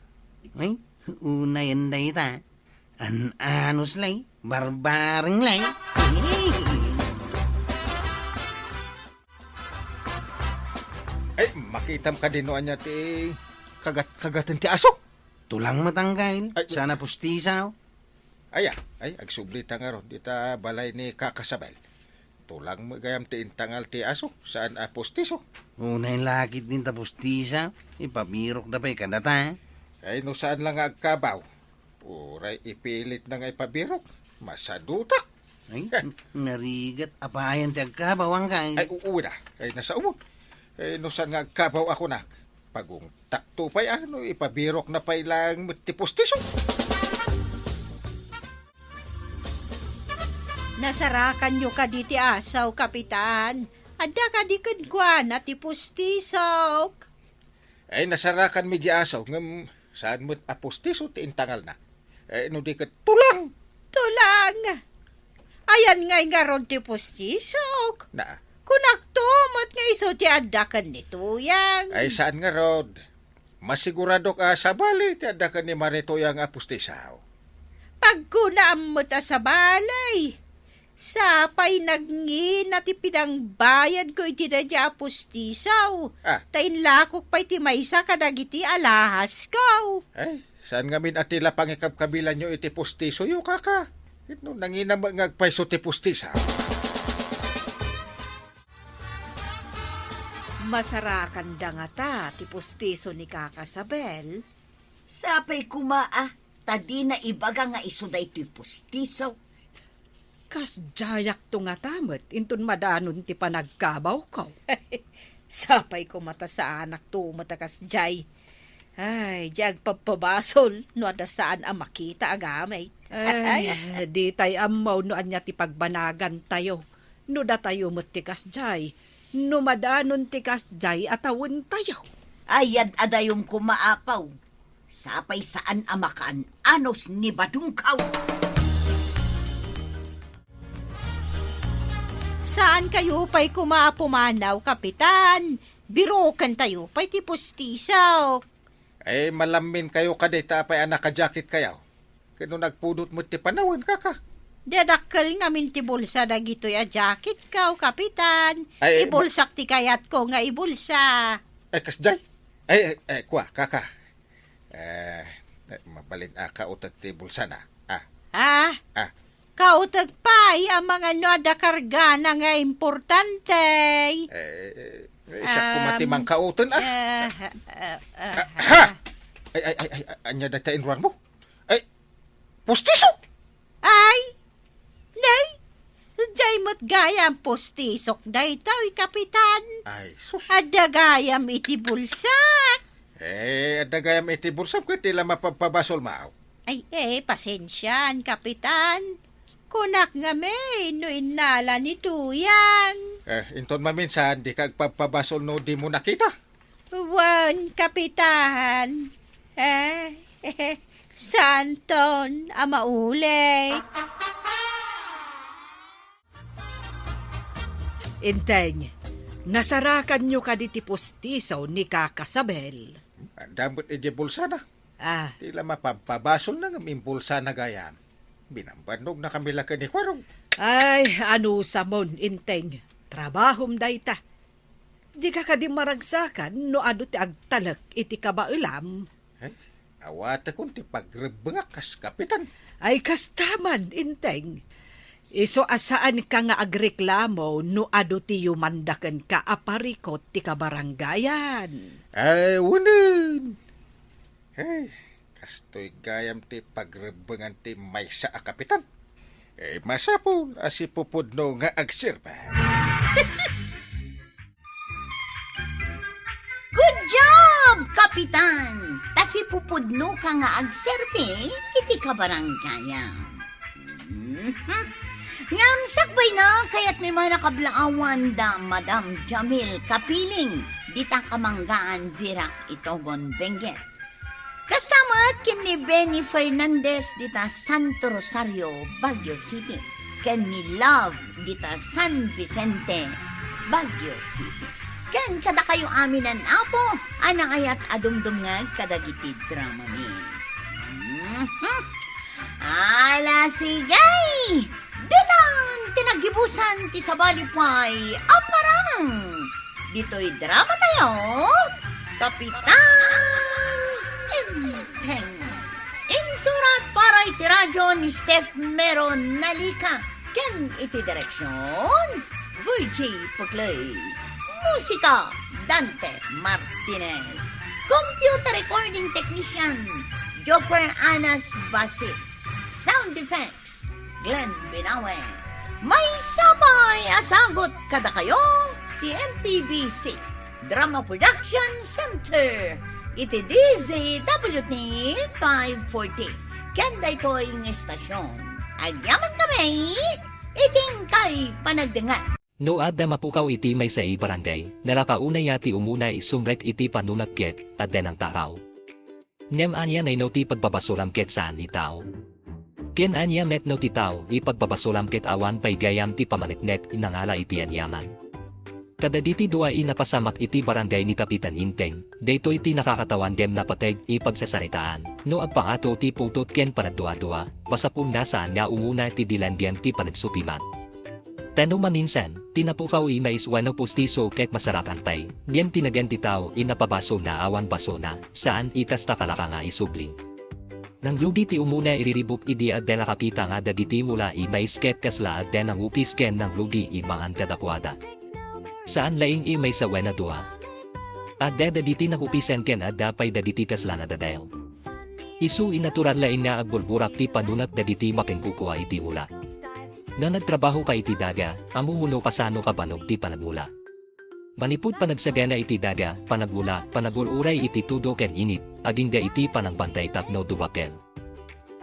Speaker 5: Ay, una yan day ta. Anos lay. Barbarang lay.
Speaker 3: Ay, makitam ka din noan niya ti kagatan ti aso.
Speaker 5: Tulang matanggail.
Speaker 3: Ay,
Speaker 5: Sana pustisaw.
Speaker 3: Ay, agsublita nga ron. Dita balay ni Kakasabel. Tulang mo gayam ti intangal ti aso. Saan pustiso?
Speaker 5: Unay lakit din ta pustisaw. Ipabirok na pa'y kadata.
Speaker 3: Ay, no saan lang agkabaw. Uray, ipilit na nga ipabirok. Masaduta.
Speaker 5: Ay, narigat. Apayan ti agkabawang kain.
Speaker 3: Ay, uuna. Ay, nasa umon. Nusan nga kabaw ako nak. Pagong takto pa'y ipabirok na pa'y lang tipos-tiso.
Speaker 2: Nasarakan nyo ka diti asaw, kapitan. Ada ka di kadkwan at ipustisok.
Speaker 3: Nasarakan mi di asaw, ngam saan mo't apostiso ti intangal na. No di ka tulang.
Speaker 2: Tulang. Ayan ngay nga ron ti pustisok.
Speaker 3: Na,
Speaker 2: Kunaktumot nga iso ti adakan ni Tuyang.
Speaker 3: saan nga rod? Masigurado ka sa bali ti adakan ni Marito yang apostisaw.
Speaker 2: Pagkunaam mo ta sa balay. Sapay nagngin at ipinangbayad ko iti na niya pustisaw. Tain lakok pa iti maysa kadagiti alahas ko.
Speaker 3: Saan nga min atila pangikabkabilan nyo iti postiso yo kaka? Ito nanginam ngagpaiso ti postisa.
Speaker 2: Masarakan da nga ta ti pustiso ni Kakasabel.
Speaker 1: Sapay kumaa, tadi na ibaga nga isuday ti pustiso.
Speaker 6: Kas jayak to nga tamet, intun madanon ti panagkabaw ko.
Speaker 2: Sapay ko mata sa anak to matakas jay. Ay, jag pagpabasol, no ada saan ang makita agamay.
Speaker 6: Ay, di tay amaw no anya ti pagbanagan tayo. No da tayo matikas jay. No madanon tikas jay atawon tayo.
Speaker 1: Ayad adayong kumaapaw. Sapay saan amakan anos ni badungkaw.
Speaker 2: Saan kayo pa'y kumapumanaw, kapitan? Birokan tayo pa'y ti pustisaw.
Speaker 3: Malamin kayo kadita pa'y anak ka-jacket kayaw. Kano nagpudot mo ti panawan kaka?
Speaker 2: Dadakkel nga min ti bulsa na gito ya jacket kaw, kapitan. Ibulsak ti kayat ko nga ibulsa.
Speaker 3: Kasjay? Kwa, kaka. Mabalin ka utag ti bulsa na.
Speaker 2: Kautag pa'y ang mga noda karga na nga importante.
Speaker 3: Isa kumatimang kautan Anya da ta inruan mo? Postiso!
Speaker 2: Nay! Jay mo't gayam postisok da itaw, kapitan.
Speaker 3: Sus.
Speaker 2: Ada gayam iti bulsa.
Speaker 3: Ada gayam iti bulsa ko tila mapapabasol maaw.
Speaker 2: Pasensyan, kapitan. Kunak nga may, no inala ni Tuyang.
Speaker 3: Inton maminsan, di kag pagpabasol no di mo nakita.
Speaker 2: Wan, kapitan. Santon, ama ulit.
Speaker 6: Inteng, nasarakan nyo ka di ti pustisaw ni Kakasabel.
Speaker 3: Damot iti bulsa na. Tila mapapabasol na ng impulsa na gayam. Binambanog na kami laka ni Kwarong.
Speaker 6: Ay, ano sa mon, Inteng. Trabahom dayta. Di ka di maragsakan no ado ti agtalak iti kabailam.
Speaker 3: Awata kung ti pagrebengak kas kapitan.
Speaker 6: Ay, kastaman, Inteng. Iso asaan ka nga agreklamo no ado ti yumandaken ka aparikot ti kabaranggayan.
Speaker 3: Wunin. Kastoy gayam ti pagrebengan ti maysa a kapitan. Masapol asi pupudno nga agsirba.
Speaker 1: Good job, kapitan! Tasi pupudno ka nga agserbe, iti ka barangayam. Ngam sakbay na, kaya't may mga nakablaawan da Madam Jamil Kapiling, dita kamanggaan virak itogon Benguet. Kastamat kin ni Benny Fernandez dita Santo Rosario, Baguio City. Ken ni Love dita San Vicente, Baguio City. Ken kada kayo aminan apo, anang ayat adumdumngag kadagiti drama mi. Ala sigay! Ditang tinagibusan ti sabalipay aparang. Dito'y drama tayo, Kapitan Inteng. Insurat para iti radyo ni Steph Meron Nalika. Ken iti direksyon, Virgie Paclay. Musika, Dante Martinez. Computer recording technician, Jopper Anas Basit. Sound effects, Glenn Binawe. May sabay asagot kada kayo, ti MPBC. Drama Production Center. Iti DZWT 540. Kanda ito'y ng estasyon. Agyaman kami, iting kay panagdangan.
Speaker 7: No adda mapukaw iti may sa barangay, narakaunay ati umuna isumrek iti panunagket at den ang takaw. Nem anya na no ti pagbabasulamket saan ni tao. Ken anya met no ti tao ipagbabasolamket awan pay gayam ti pamanitnet inangala iti anyaman. Kadaditi dua inapasamak iti barangay ni Kapitan Inteng, dayto iti nakakatawan dem napateg ipagsasaritaan, no agpangato ti putot ken panagdua-dua, pasapum na saan nga umuna ti dilandian ti panagsupiman. Tano maminsan, tinapukaw may iswano pustiso ket masarakan pay, diyem tinagan ti tao inapabaso na awan baso na, saan itas takalaka nga isubli. Nang ludi ti umuna iriribuk idi at den nakakita nga daditi mula may sket kasla at den ang upis ken ng ludi imangan kadakwada. Saan laing may sa wena dua. At daditi nakupisen ken at dapay daditi kasla na dadayo. Isu inatural laing nga agbulburak ti panunat daditi makengkukua iti ula. Na nagtrabaho ka iti daga, amumuno kasano ka banog ti panagmula. Manipud panagsagana iti daga, panagmula, panaguluray iti tudo ken init, agingga iti panagbantay tapno duwakel.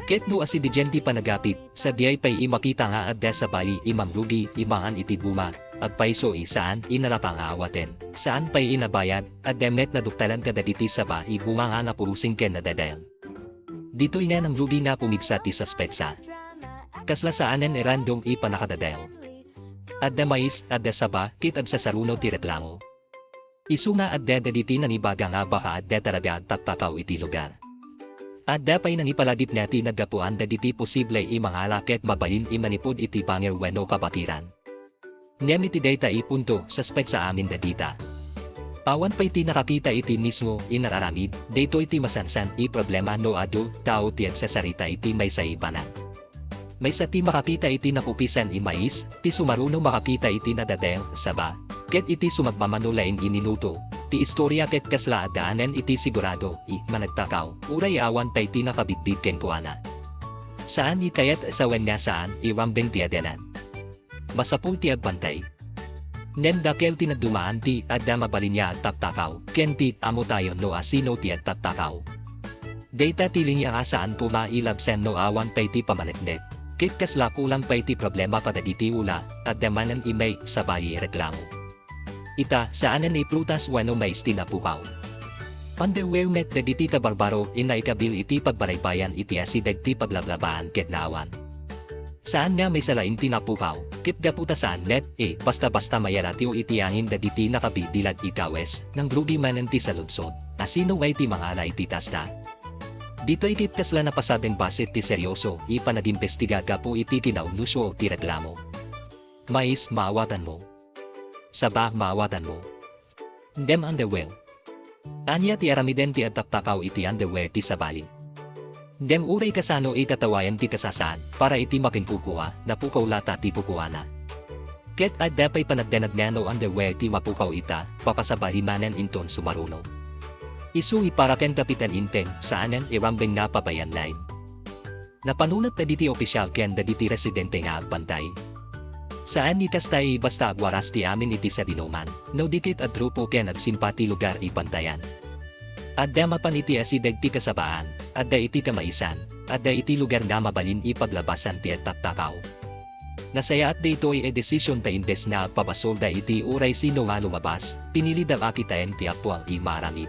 Speaker 7: Ket no asidigenti panagapit, sa diay pay imakita nga adda sa bali imamlugi, imangan iti buma, at paiso saan inarapang aawaten, saan pay inabayad, at demnet na duktalan kadaditi sa ba ibuma nga napurusing ken nadadayan. Dito ina ng lugi na pumigsa ti suspetsa. Kasla saanen random ipanakadadayo. Adda mais, adda saba, kit ad sa saruno ti reklamo. Isu nga adda daditi nanibaga nga baka adda talaga tagtakaw iti lugar. Adda pa'y nangipaladit nati naggapuan daditi posible imangala ket mabalin imanipud iti pangir weno kapatiran. Niyam iti data ipunto, suspect sa amin dadita. Awan pa'y ti nakakita iti mismo inararamid, dito iti masansan problema no adu, tao ti agsasarita iti may sa ibanan. May sa ti makakita iti nakupisan mais, ti sumaruno makakita iti nadadel, saba, ket iti sumagmamanulain ininuto, ti istorya ket kasla daanen iti sigurado, managtakaw, uray awan pa'y ti nakabitbit ken kuana. Saan ikayat sa wenya saan, iwambeng ti adenan. Masapul ti agbantay. Nem dakel tinagdumaan ti adda mabalinya at taktakaw, ken ti amo tayo no asino ti at taktakaw. Data ti linya asaan pumailabsen no awan pa'y ti pamanetnet. Kit kasla kulang pa'y ti problema kadaditi ula, at damanan imay sa bayi reklamo. Ita, saanan ni prutas wano may istinapukaw. Underwear met daditi ta barbaro inaikabil iti pagbaraybayan iti asidag ti paglablabaan ket naawan. Saan nga may salain tinapukaw, kit gaputa saan net, basta-basta mayaratiw iti angin daditi nakabidilag ikawes, nang grudi manan ti saludsod, asino way ti mangala iti tasta. Dito ikit kasla na pasabing basit ti seryoso, ipanag-imbestiga ka po iti tinaulusyo ti reklamo. Mais, maawatan mo. Saba, maawatan mo. Dem underwear. Anya ti aramiden ti ataktakaw iti underwear ti sabali. Dem uray kasano itatawayan ti kasasaan, para iti makinkukuha, napukaw lata ti pukuana. Ket adda pa'y panagdenagnyano underwear ti mapukaw ita, pakasabalimanan inton sumaruno. Isu iparaken Kapitan Inteng, saanan irambeng napabayan line. Napanunat na diti opisyal ken daditi residente nga agbantay. Saan nikastay basta agwaras ti amin iti sa dinuman, no dikit at grupo ken agsimpati lugar ibantayan. Adda mapan iti asideg ti kasabaan, adda iti kamaisan, adda iti lugar na mabalin ipaglabasan ti at taktakaw. Nasaya at dito'y desisyon ta indes na agpabasolda iti uray sino nga lumabas, pinili dang akitaen ti apwang imaramid.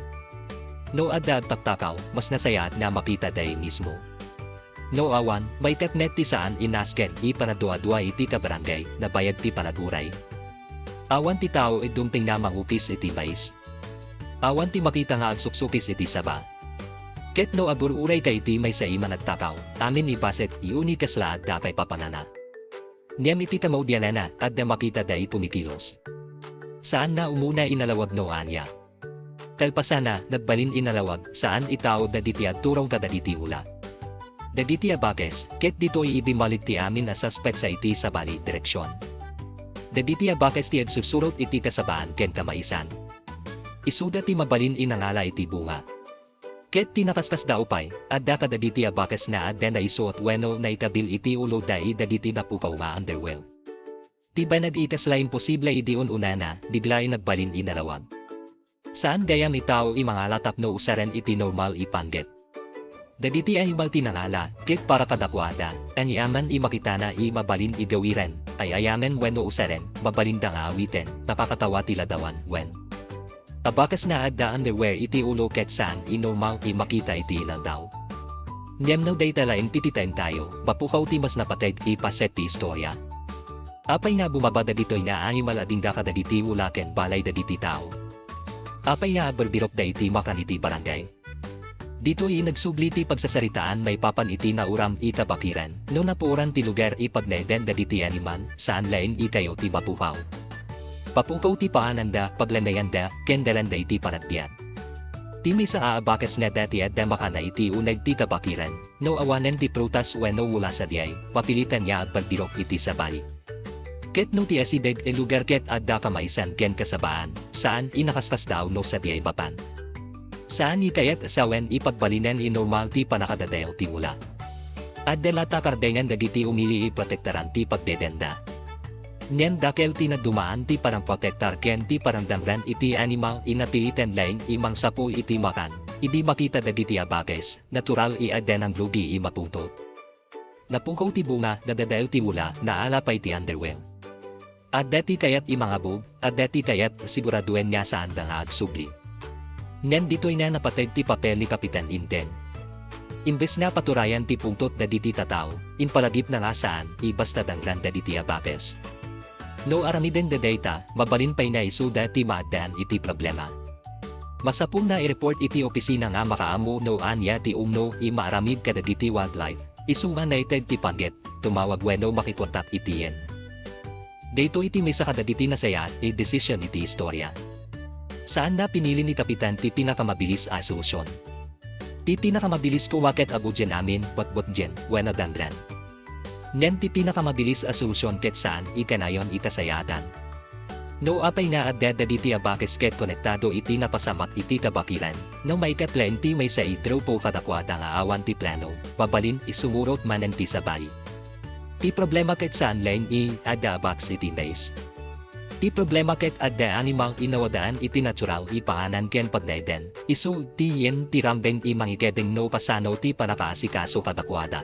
Speaker 7: No adda taktakaw, mas nasaya at na makita day mismo. No awan, may teknet ti saan inasken ipanadua-dua iti kabarangay, na bayag ti panaguray. Awan ti tao dumping na mangupis iti mais. Awan ti makita nga agsuksukis iti saba. Ket no abururay ka iti may sa ima nagtakaw, amin ibaset iuni kasla at dapay papanana. Niyam iti tamaw dianana at na makita day pumikilos. Saan na umuna inalawag no anya? Kalpasana, nagbalin inalawag, saan itao daditi at turong kadaditi ula. Daditi abakes, ket dito'y idimalit ti amin na suspect sa iti sa bali direksyon. Daditi abakes ti agsusurot iti kasabaan ken kamaisan. Isuda ti mabalin inangala iti bunga. Ket tinakaskas daw pay, adda kadaditi abakes na adda na isuot weno na ikabil iti ulo dai daditi napukaw nga underwear. Ti banad ikas la imposible idiun unana, diglain nagbalin inalawag. Saan gayam itaw imangalatap no usaren iti normal ipanggit. Daditi ay imal tinangala, kit para kadakwada, ang yaman imakitana mabalin igawiren, ay ayamen weno usaren, mabalin dang awitin, napakatawa tila dawan, wen. Abakas na adda underwear iti ulo ket saan normal makita iti ilang daw. Niyam no day talain tititain tayo, papukaw ti mas napateg ipaset ti istorya. Apay na bumabada dito'y na animal adinda ka daditi ulaken balay daditi tao. Apay na aberbirok da iti makan iti barangay. Dito'y nagsugli ti pagsasaritaan may papan iti na uram itabakiran, no napuran ti lugar ipagneden daditi animal, saan lain ikayo ti mapukaw. Papukaw ti paananda, paglanayanda, kendaranda iti paratbian. Ti may sa aabakas na dati at damakana iti unag ti tabakiran, no awanen ti prutas weno wala sa diyay, papilitan niya at pagbirok iti sabali. Ket no ti asideg lugar ket adda kamaisan ken kasabaan, saan inakaskas daw no sa diyay bapan. Saan ikayat asawen ipagbalinan normal ti panakadadayo ti mula. Adda lata kardengan dagiti umili iprotektaran ti pagdedenda. Nyen dakel ti nadumaan ti parang protektar ken ti parang damran iti animal inapilitan lain imang sapo iti makan, idi makita dagiti abakes, natural adden ang lugi maputo. Napukaw ti bunga dadadayo ti mula naala pa iti underwear. Adda ti kayat imangabog, adda ti kayat siguraduen niya saan da nga agsubli. Nen dito'y na napateg ti papel ni Kapitan Inten. Imbes na paturayan ti pungtot na diti tataw, inpaladip na nga saan, ibasta dangran da diti abakes. No aramiden da data, mabalin pa'y na isuda ti maadaan iti problema. Masapul na i-report iti opisina nga makaamo no anya ti umno maaramid kada diti wildlife, isuwa na ited ti panggit, tumawag weno makikontak itiyen. Dito iti may sakada diti nasaya, decision iti istorya. Saan na pinili ni Kapitan ti pinakamabilis a solusyon? Ti pinakamabilis ko waket abudyan amin, bot dyan, wena dandran. Nen ti pinakamabilis a solusyon ket saan ikanayon itasayatan. No apay na adda diti abakes ket konektado iti napasamak iti tabakiran, no may katlen ti may sa idro po kadakwada nga awan ti plano, babalin isumurot manen ti sabay. Ti problema ket saan lain adda abaks iti days. Ti problema ket adda animal inawadaan iti natural ipaanan ken pagdayden, isu ti yen ti rambeng mangikedeng no pasano ti panakaasikaso kadakwada.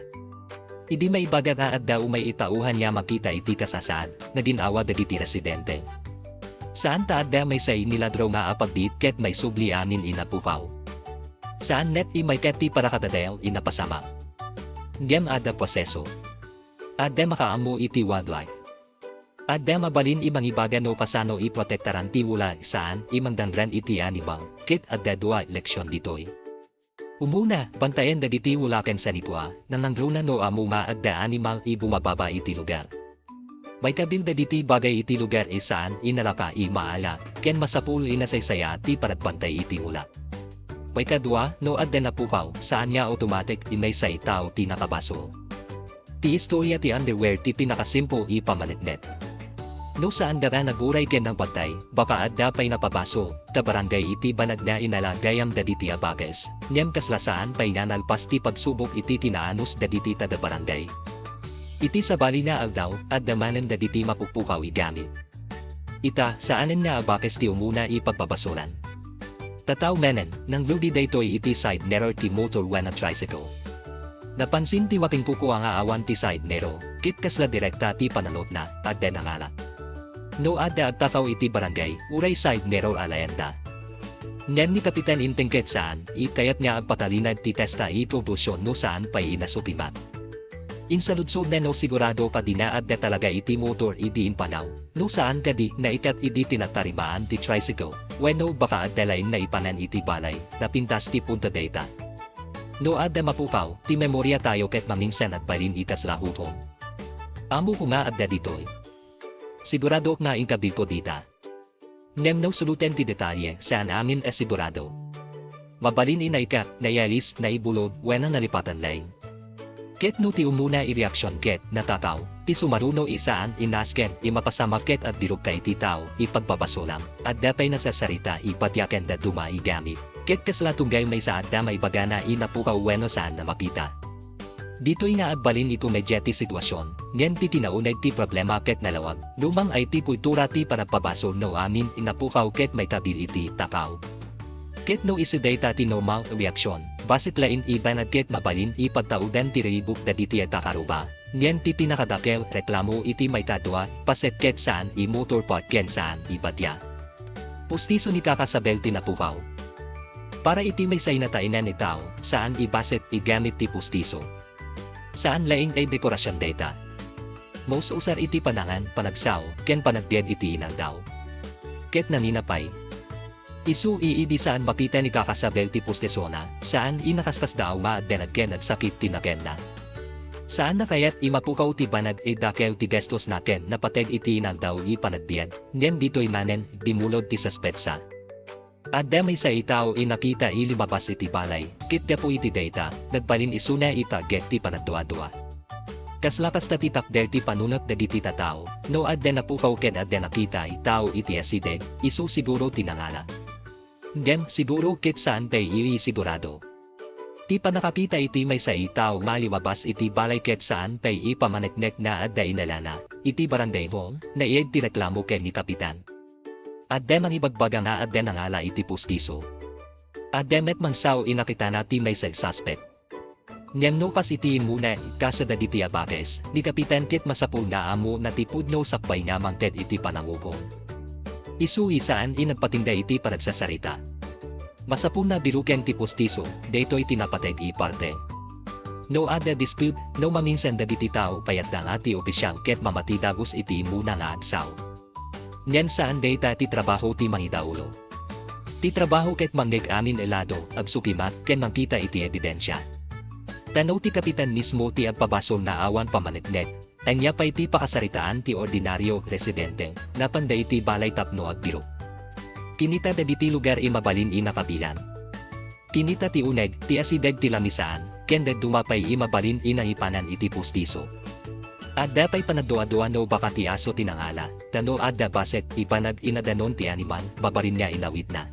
Speaker 7: Idi may baga nga adda umay itauhan niya makita iti kasasad, na ginawa dagiti residente. Saan ta adda may say niladro nga apagdit ket may subli amin inapupaw. Saan net may ket ti parakadadel inapasama. Ngem adda proseso. Adda makaamu iti wildlife. Adda mabalin ibaga no pasano iprotektaran ti wula saan imangdangran iti animal, kit adda dua eleksyon ditoy. Umuna, bantayan dagiti wula ken sanitwa, nanangruna no amuma adda animal bumababa iti lugar. May kabil dagiti bagay iti lugar saan inalaka maala, ken masapul inasaysaya ti paratpantay iti wula. May kadua, no adda napukaw, saan niya automatic may say tao ti nakabasol. Ti istorya ti underwear ti pinakasimple ipamaletnet. No saan dara naguray ken ng pagtay, baka adda pa'y napabaso, ta barangay iti banag na inalagayam daditi abakes, niyam kaslasaan pa'y nanalpas ti pagsubok iti tinaanus daditi tada barangay. Iti sabali na aldaw, adda manen daditi mapupukaw igamit. Ita, saanen na abakes ti umuna ipagbabasolan. Tataw menen, nang ludi daytoy iti side mirror ti motor wana tricycle. Napansin ti waking puko nga awan ti side mirror, kit kasla direkta ti pananot na, adda nangala. No adda agtataw iti barangay, uray side mirror alayanda. Nen ni Kapitan Inteng ket saan, kayat niya agpatalinad ti testa itubusyon no saan pa'y inasutimat. Insaludsod na no sigurado pa di na adda talaga iti motor idiin panaw, no saan kadi na ikat idi tinatarimaan ti tricycle, weno baka adda lain na ipanan iti balay, na pintas ti punta data. No adda mapukaw, ti memorya tayo ket mamingsan at balin itas lahutom. Amo ko nga adda ditoy. Sigurado na inkabil ko dita. Nem no sulutan ti detalye saan amin sigurado. Mabalin inaikat, nayalis, naibulod, wena nalipatan lain. Ket no ti umuna i-reaksyon ket natakaw, ti sumaruno isaan inasken, imapasamak at dirog kay ti tao, ipagbabasolam, at dapay nasasarita ipatyaken da duma igamit. Ket kaslatunggay may sa adda may bagana inapukaw weno saan na makita. Dito'y naagbalin ito medyati sitwasyon, ngen ti tinaunag ti problema ket nalawag, lumang ay ti kultura ti para pabasol no amin inapukaw ket may tabil iti takaw. Ket no isi data ti normal reaksyon, basit lain iban at ket mabalin ipagtaudan ti ribuk da diti at takaruba. Nyen ti pinakadakel reklamo iti may tadwa, paset ket saan i motor part ken saan ibatya. Pustiso ni kakasabel tinapukaw. Para iti may sainatainan ni tao, saan ibaset igamit ti pustiso. Saan laing ay dekorasyon data. Most usar iti panangan, panagsaw, ken panagbiad iti inang daw. Ket naninapay. Isu iidi saan makita ni kakasabel ti pustesona, saan inakaskas daw maadden ken nagsakit tinaken na. Saan na kaya't imapukaw ti banag dakel ti gestos naken napateg iti inang daw ipanagbiad, nyen dito'y manen dimulod ti suspetsa. At damay sa itaw inakita ilimabas iti balay, kit po iti data, nagbalin isuna itaget ti panagdua-dua. Kaslakas ta ti takder ti panunot da diti tatao, no adden napukaw ken adden nakita itaw iti asideg, isu siguro tinangala. Ngem siguro kit saan pay sigurado. Ti panakakita iti may sa itaw malibabas iti balay ket saan pay ipamaneknek na adda inalana, iti barangay hall, na ieg ti reklamo ken ni kapitan. Adde man ibagbaga nga adde nangala iti pustiso. Adde met mangsaw inakita na ti may sa suspect. Ngem no pas iti muna kasada diti abakes, ni kapitan ket masapul na amo na ti pudno sakbay nga mangted iti panangugong. Isu isaan inagpatinda iti panagsasarita. Masapul na biruken ti pustiso, daytoy tinapateg iparte. No ada dispute, no maminsan da diti tao payat da nga ti opisyal ket mamati dagos iti muna nga agsaw. Nyen saan data ti trabaho ti mangidaulo. Ti trabaho ket manggeg amin elado, agsukimat ken mangkita iti ebidensya. Tanaw ti kapitan mismo ti agpabasol na awan pamanetnet, anya pay ti pakasaritaan ti ordinaryo residente, napanday ti balay tapno agbiro. Kinita da diti lugar imabalin inakabilan. Kinita ti uneg, ti asideg ti lamisaan, ken da dumapay imabalin inaipanan iti pustiso. Adda pay panagdoa-doa no baka ti aso tinangala, tano adda baset ipanag inadanon ti animan, babarin niya inawit na.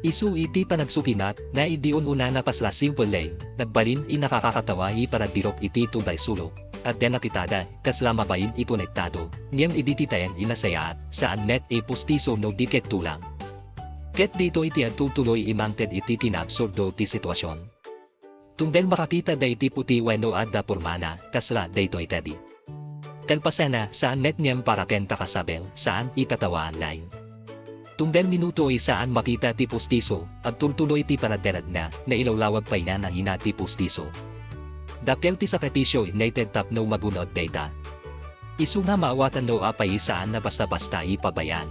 Speaker 7: Isu iti panagsukinat, na idion una na pasla simple lane, nagbalin inakakakatawa iparagdirok iti tubay sulo, at den nakitada, kasla mabayin ikonektado, niyem idititayan inasayaat, saan net pustiso no diket tulang. Ket dito iti agtutuloy imangted iti tinabsurdo ti sitwasyon. Tungdel makakita da iti puti weno adda purmana, kasla dayto itadi. Kalpasana saan net niyem para ken takasabel, saan itatawaan lain. Tungdel minuto saan makita ti pustiso, at tultuloy ti panaderad na ilawlawag pay na ina ti pustiso. Dakel ti sakripisyo united tapno magunod data. Isu nga maawatan no apay saan na basta-basta ipabayan.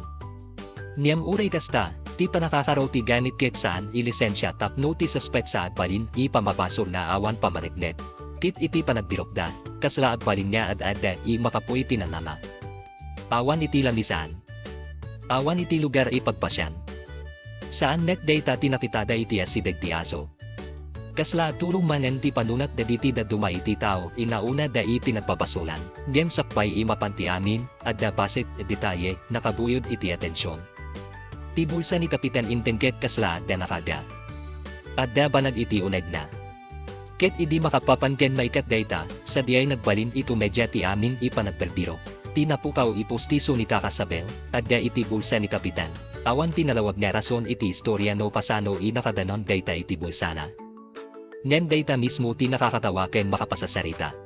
Speaker 7: Niyam uray kasta, ti panakakaraw ti ganit ket saan ilisensya tapno ti suspect sa adbalin ipamabasol na awan pamanegnet. Kit iti panagbirokda, kasla adbalin niya ad-adda makapoy tinanama. Awan iti lamisan. Awan iti lugar ipagpasyan. Saan net data tinakitada iti asideg ti aso. Kasla turong manen ti panunat da diti da duma iti tao inauna da ipinagpapasolan. Ngem sakpay imapanti amin, adda basit detalye nakabuyod iti atensyon. Ti bulsa ni kapitan intengket kasla da nakada. Adda banag iti uneg na. Ket idi makapapanken maikat data, sa diay nagbalin ito medya ti amin ipanagperdiro. Tinapukaw ipustiso ni kakasabel, adda iti bulsa ni kapitan. Awan tinalawag na rason iti istorya no pasano inakadanon data iti bulsana. Nyen data mismo ti nakakatawa ken makapasasarita.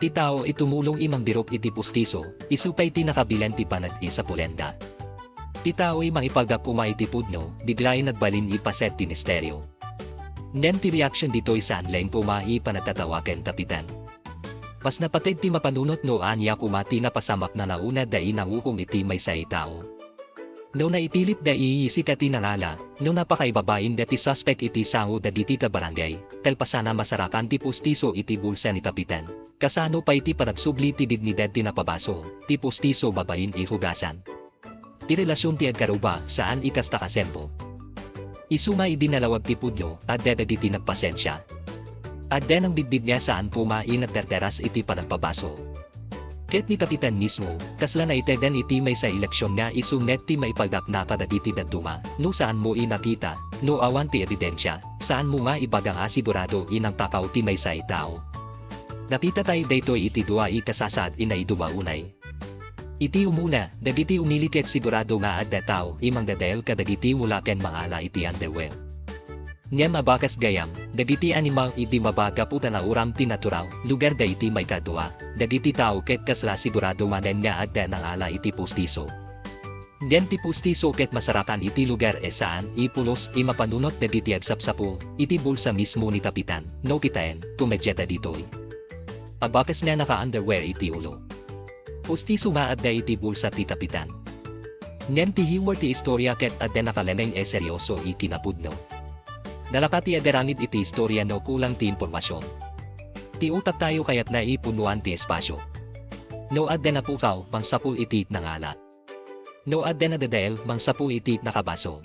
Speaker 7: Ti tao itumulong imang dirok iti pustiso, isupay ti nakabilan ti panag sa pulenda. Ti tao mangipagapuma iti pudno, biglaay nagbalin ipaset ti misteryo. Nyen ti reaction dito'y saan laing puma ipanagtatawa ken kapitan. Pas napatid ti mapanunot no anya kumati na pasamak na nauna da inangukom iti may sa itao. No naipilit da iisika ti nangala, no napakaibabain da ti suspect iti sango da diti ta barangay, talpasana masarakan ti pustiso iti bulsa ni kapitan. Kasano pa iti panagsubli ti dignidad ti napabaso, ti pustiso babain ihugasan. Ti relasyon ti agkaruba saan ikasta kasempo. Isuma idinalawag ti pudyo at da diti nagpasensya. Adda ng bidbid niya saan pumain at terteras iti panagpabaso. Ket ni kapitan mismo, kasla na itedan iti may sa eleksyon nga isunet ti maipagdak na kadagiti daduma, no saan mo inakita, no awan ti ebidensya, saan mo nga ibagang asigurado inang takaw ti may sa itao. Nakita tayo daytoy iti dua ikasasad inay dumaunay. Iti umuna, dagiti umiliket sigurado nga adda tao, imang dadel kadagiti wala ken mangala iti underwear. Ngem abakas gayam, dagiti animal iti mabaga puta na uram ti natural, lugar da iti may kadua, dagiti tao ket kasla sigurado manen nga adda nangala iti pustiso. Ngem ti pustiso ket masarakan iti lugar saan ipulos imapanunot dagiti agsapsapo, iti bulsa mismo ni tapitan, no kitaen, tumedyeta ditoy. Abakas na naka-underwear iti ulo. Pustiso nga adda iti bulsa ti tapitan. Ngem ti hiwar ti istorya ket adda nakaleneng seryoso iti napudno. Dalakati aderangit iti istorya no kulang ti impormasyon. Ti utak tayo kayat na ipunuan ti espasyo. No adda na pukaw, mangsapul iti nangala. No adda na dadael, mangsapul iti nakabaso.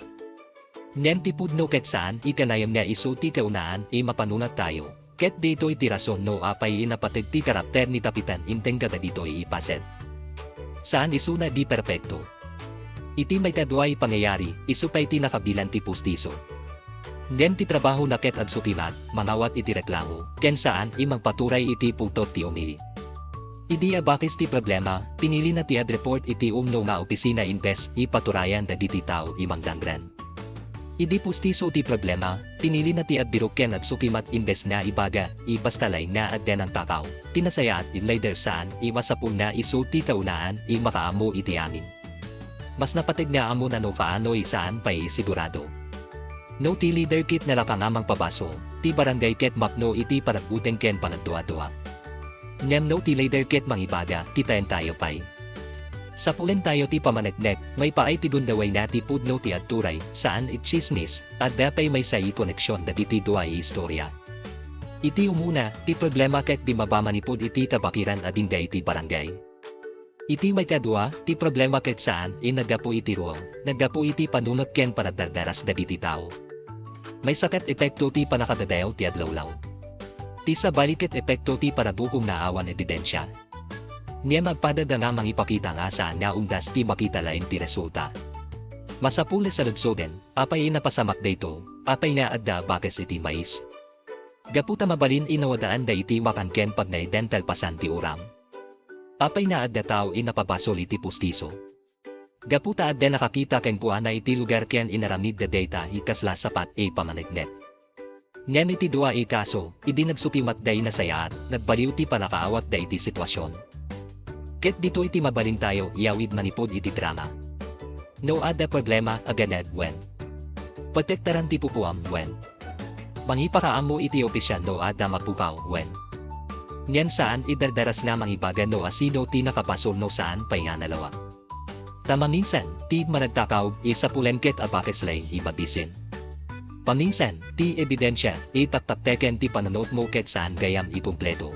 Speaker 7: Ngem ti pudno ket saan ikanayam nga isu ti kaunaan mapanunat tayo. Ket dito'y ti rason no apay inapatig ti karakter ni tapitan inteng kada dito'y ipaset. Saan isuna di perpekto. Iti may kadway pangyayari, isupay ti nakabilan ti pustiso. Ngem ti trabaho na ket agsutilat, manawat iti reklamo, ken saan imang paturay iti putot ti umili. Idi abakis ti problema, pinili na ti ad-report iti umno nga opisina imbes ipaturayan da diti tao imang dangran. Idi pustiso ti problema, pinili na ti adbiro ken agsukimat imbes na ibaga, ibastalay na adden ang takaw, tinasaya at inlayder saan, imasapul na isu ti kaunaan, makaamo iti amin. Mas napatig na amo na no paano saan pa sigurado. No ti leader kit na lakangamang pabaso, ti barangay ket makno iti paragbuteng ken panagdua-dua. Ngem no ti leader kit mangibaga, titaen tayo pay. Sa pulen tayo ti pamanagnek, may paay ti gundaway na ti pudno ti adturay, saan it chismis, at dapay may sayi koneksyon da diti duay istorya. Iti umuna, ti problema ket di mabamanipod iti tabakiran adinday ti barangay. Iti may kadua, ti problema ket saan, naggapo iti ruang, naggapo iti panunot ken panagdardaras da diti tao. May sakat epekto ti panakadadayaw ti adlawlaw. Ti sabaliket epekto ti paradukom na awan ebidensya. Niya magpadada nga mangipakita nga saan nga undas ti makita lain ti resulta. Masapuli sa lugsoden, apay inapasamak dayto, apay na adda bakes iti mais. Gaputa mabalin inawadaan da iti makanken pag na dental pasan ti uram. Apay na adda tao inapabasol iti pustiso. Gaputa adda nakakita ken puana iti lugar ken inaramid da data ikasla sapat pamanagnet. Ngem iti dua kaso, idi nagsutimat day nasayaat, nagbaliw ti panakaawat da iti sitwasyon. Ket dito iti mabalin tayo, iawid manipod iti drama. No ada problema aganad when. Protektaran ti pupuam when. Mangipakaamo iti opisyan no ada mapukaw when. Nyan saan idardaras na mangibaga no asino ti nakapasol no saan payanalawa. Tamaminsan, ti managtakaw isa pulenket abakes laing ibabisin. Paminsan, ti ebidensya, itaktakteken ti pananot mo ket saan gayam ikumpleto.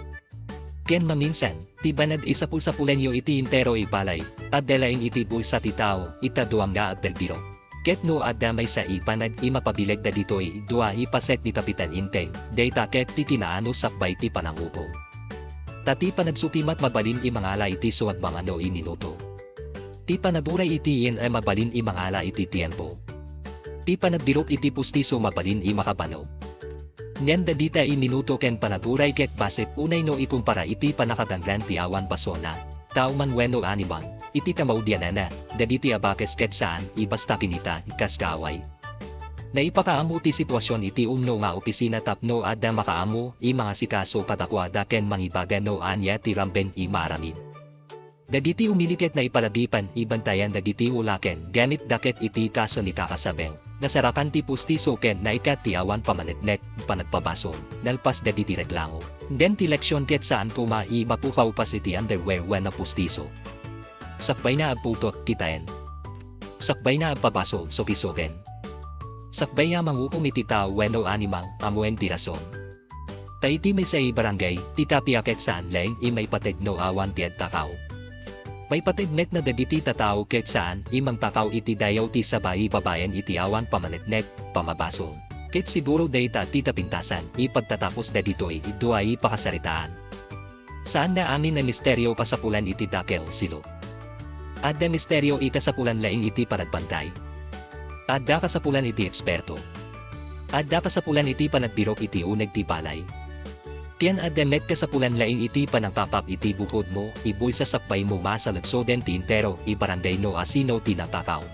Speaker 7: Ken maminsan, ti banad isa pulsa pulenyo iti intero ipalay, at delaing iti bulsa ti tao, itaduam nga at delbiro. Ket no adda may sa ipanad imapabileg da ditoy, dua ipaset ni tapitan inteng, data ket ti tinaano sakbay ti panangupo. Tati panagsutimat mabalin imangala iti suwag mga no minuto. Ti panaburay iti mabalin imangala iti tiempo. Ti panagdirok iti pustiso mabalin imakabano. Nyan da dita minuto ken panaguray ket basit unay no ikumpara iti panakadangran ti awan basona. Tao man weno animal, iti kamaudiana na, da diti abakes ket saan, ibasta kinita, kaskaway. Naipakaamo ti sitwasyon iti umno nga opisina tapno adda makaamo, mga sikaso patakwada ken mangibaga no anya ti ramben maramid. Da diti umiliket na iparadipan, ibantayan da diti ulaken, gamit daket iti kaso ni kakasabeng. Nasarakan ti pustiso ken na ikat ti awan pamanetnek, panagpabason, nalpas da diti reklamo. Den ti leksyon ket saan puma mapukaw pas iti underwear when na pustiso. Sakbay na agputot kitaen. Sakbay na agpabasol so kisoken. Sakbay nga mangukom iti tao when no animang amuen ti rason. Taiti may sa barangay, titapia ket saan leng may patig no awan ti takaw. May patignet na daditi tatao ket saan imang takaw iti dayaw ti sabay babayan iti awan pamanetnek, pamabasol. Ket siguro dayta tita pintasan, ipagtatapos da ditoy iduay pakasaritaan. Saan na amin na misteryo kasapulan iti dakel silo. Adda misteryo ikasapulan laing iti paragbantay. Adda kasapulan iti eksperto. Adda kasapulan iti panagbirok iti uneg ti balay. Tiyan ademet ka sa pulan laing iti panangpapap iti bukod mo, ibuy sa sakbay mo masalagsoden ti intero, ibaranday no asino tinatakaw.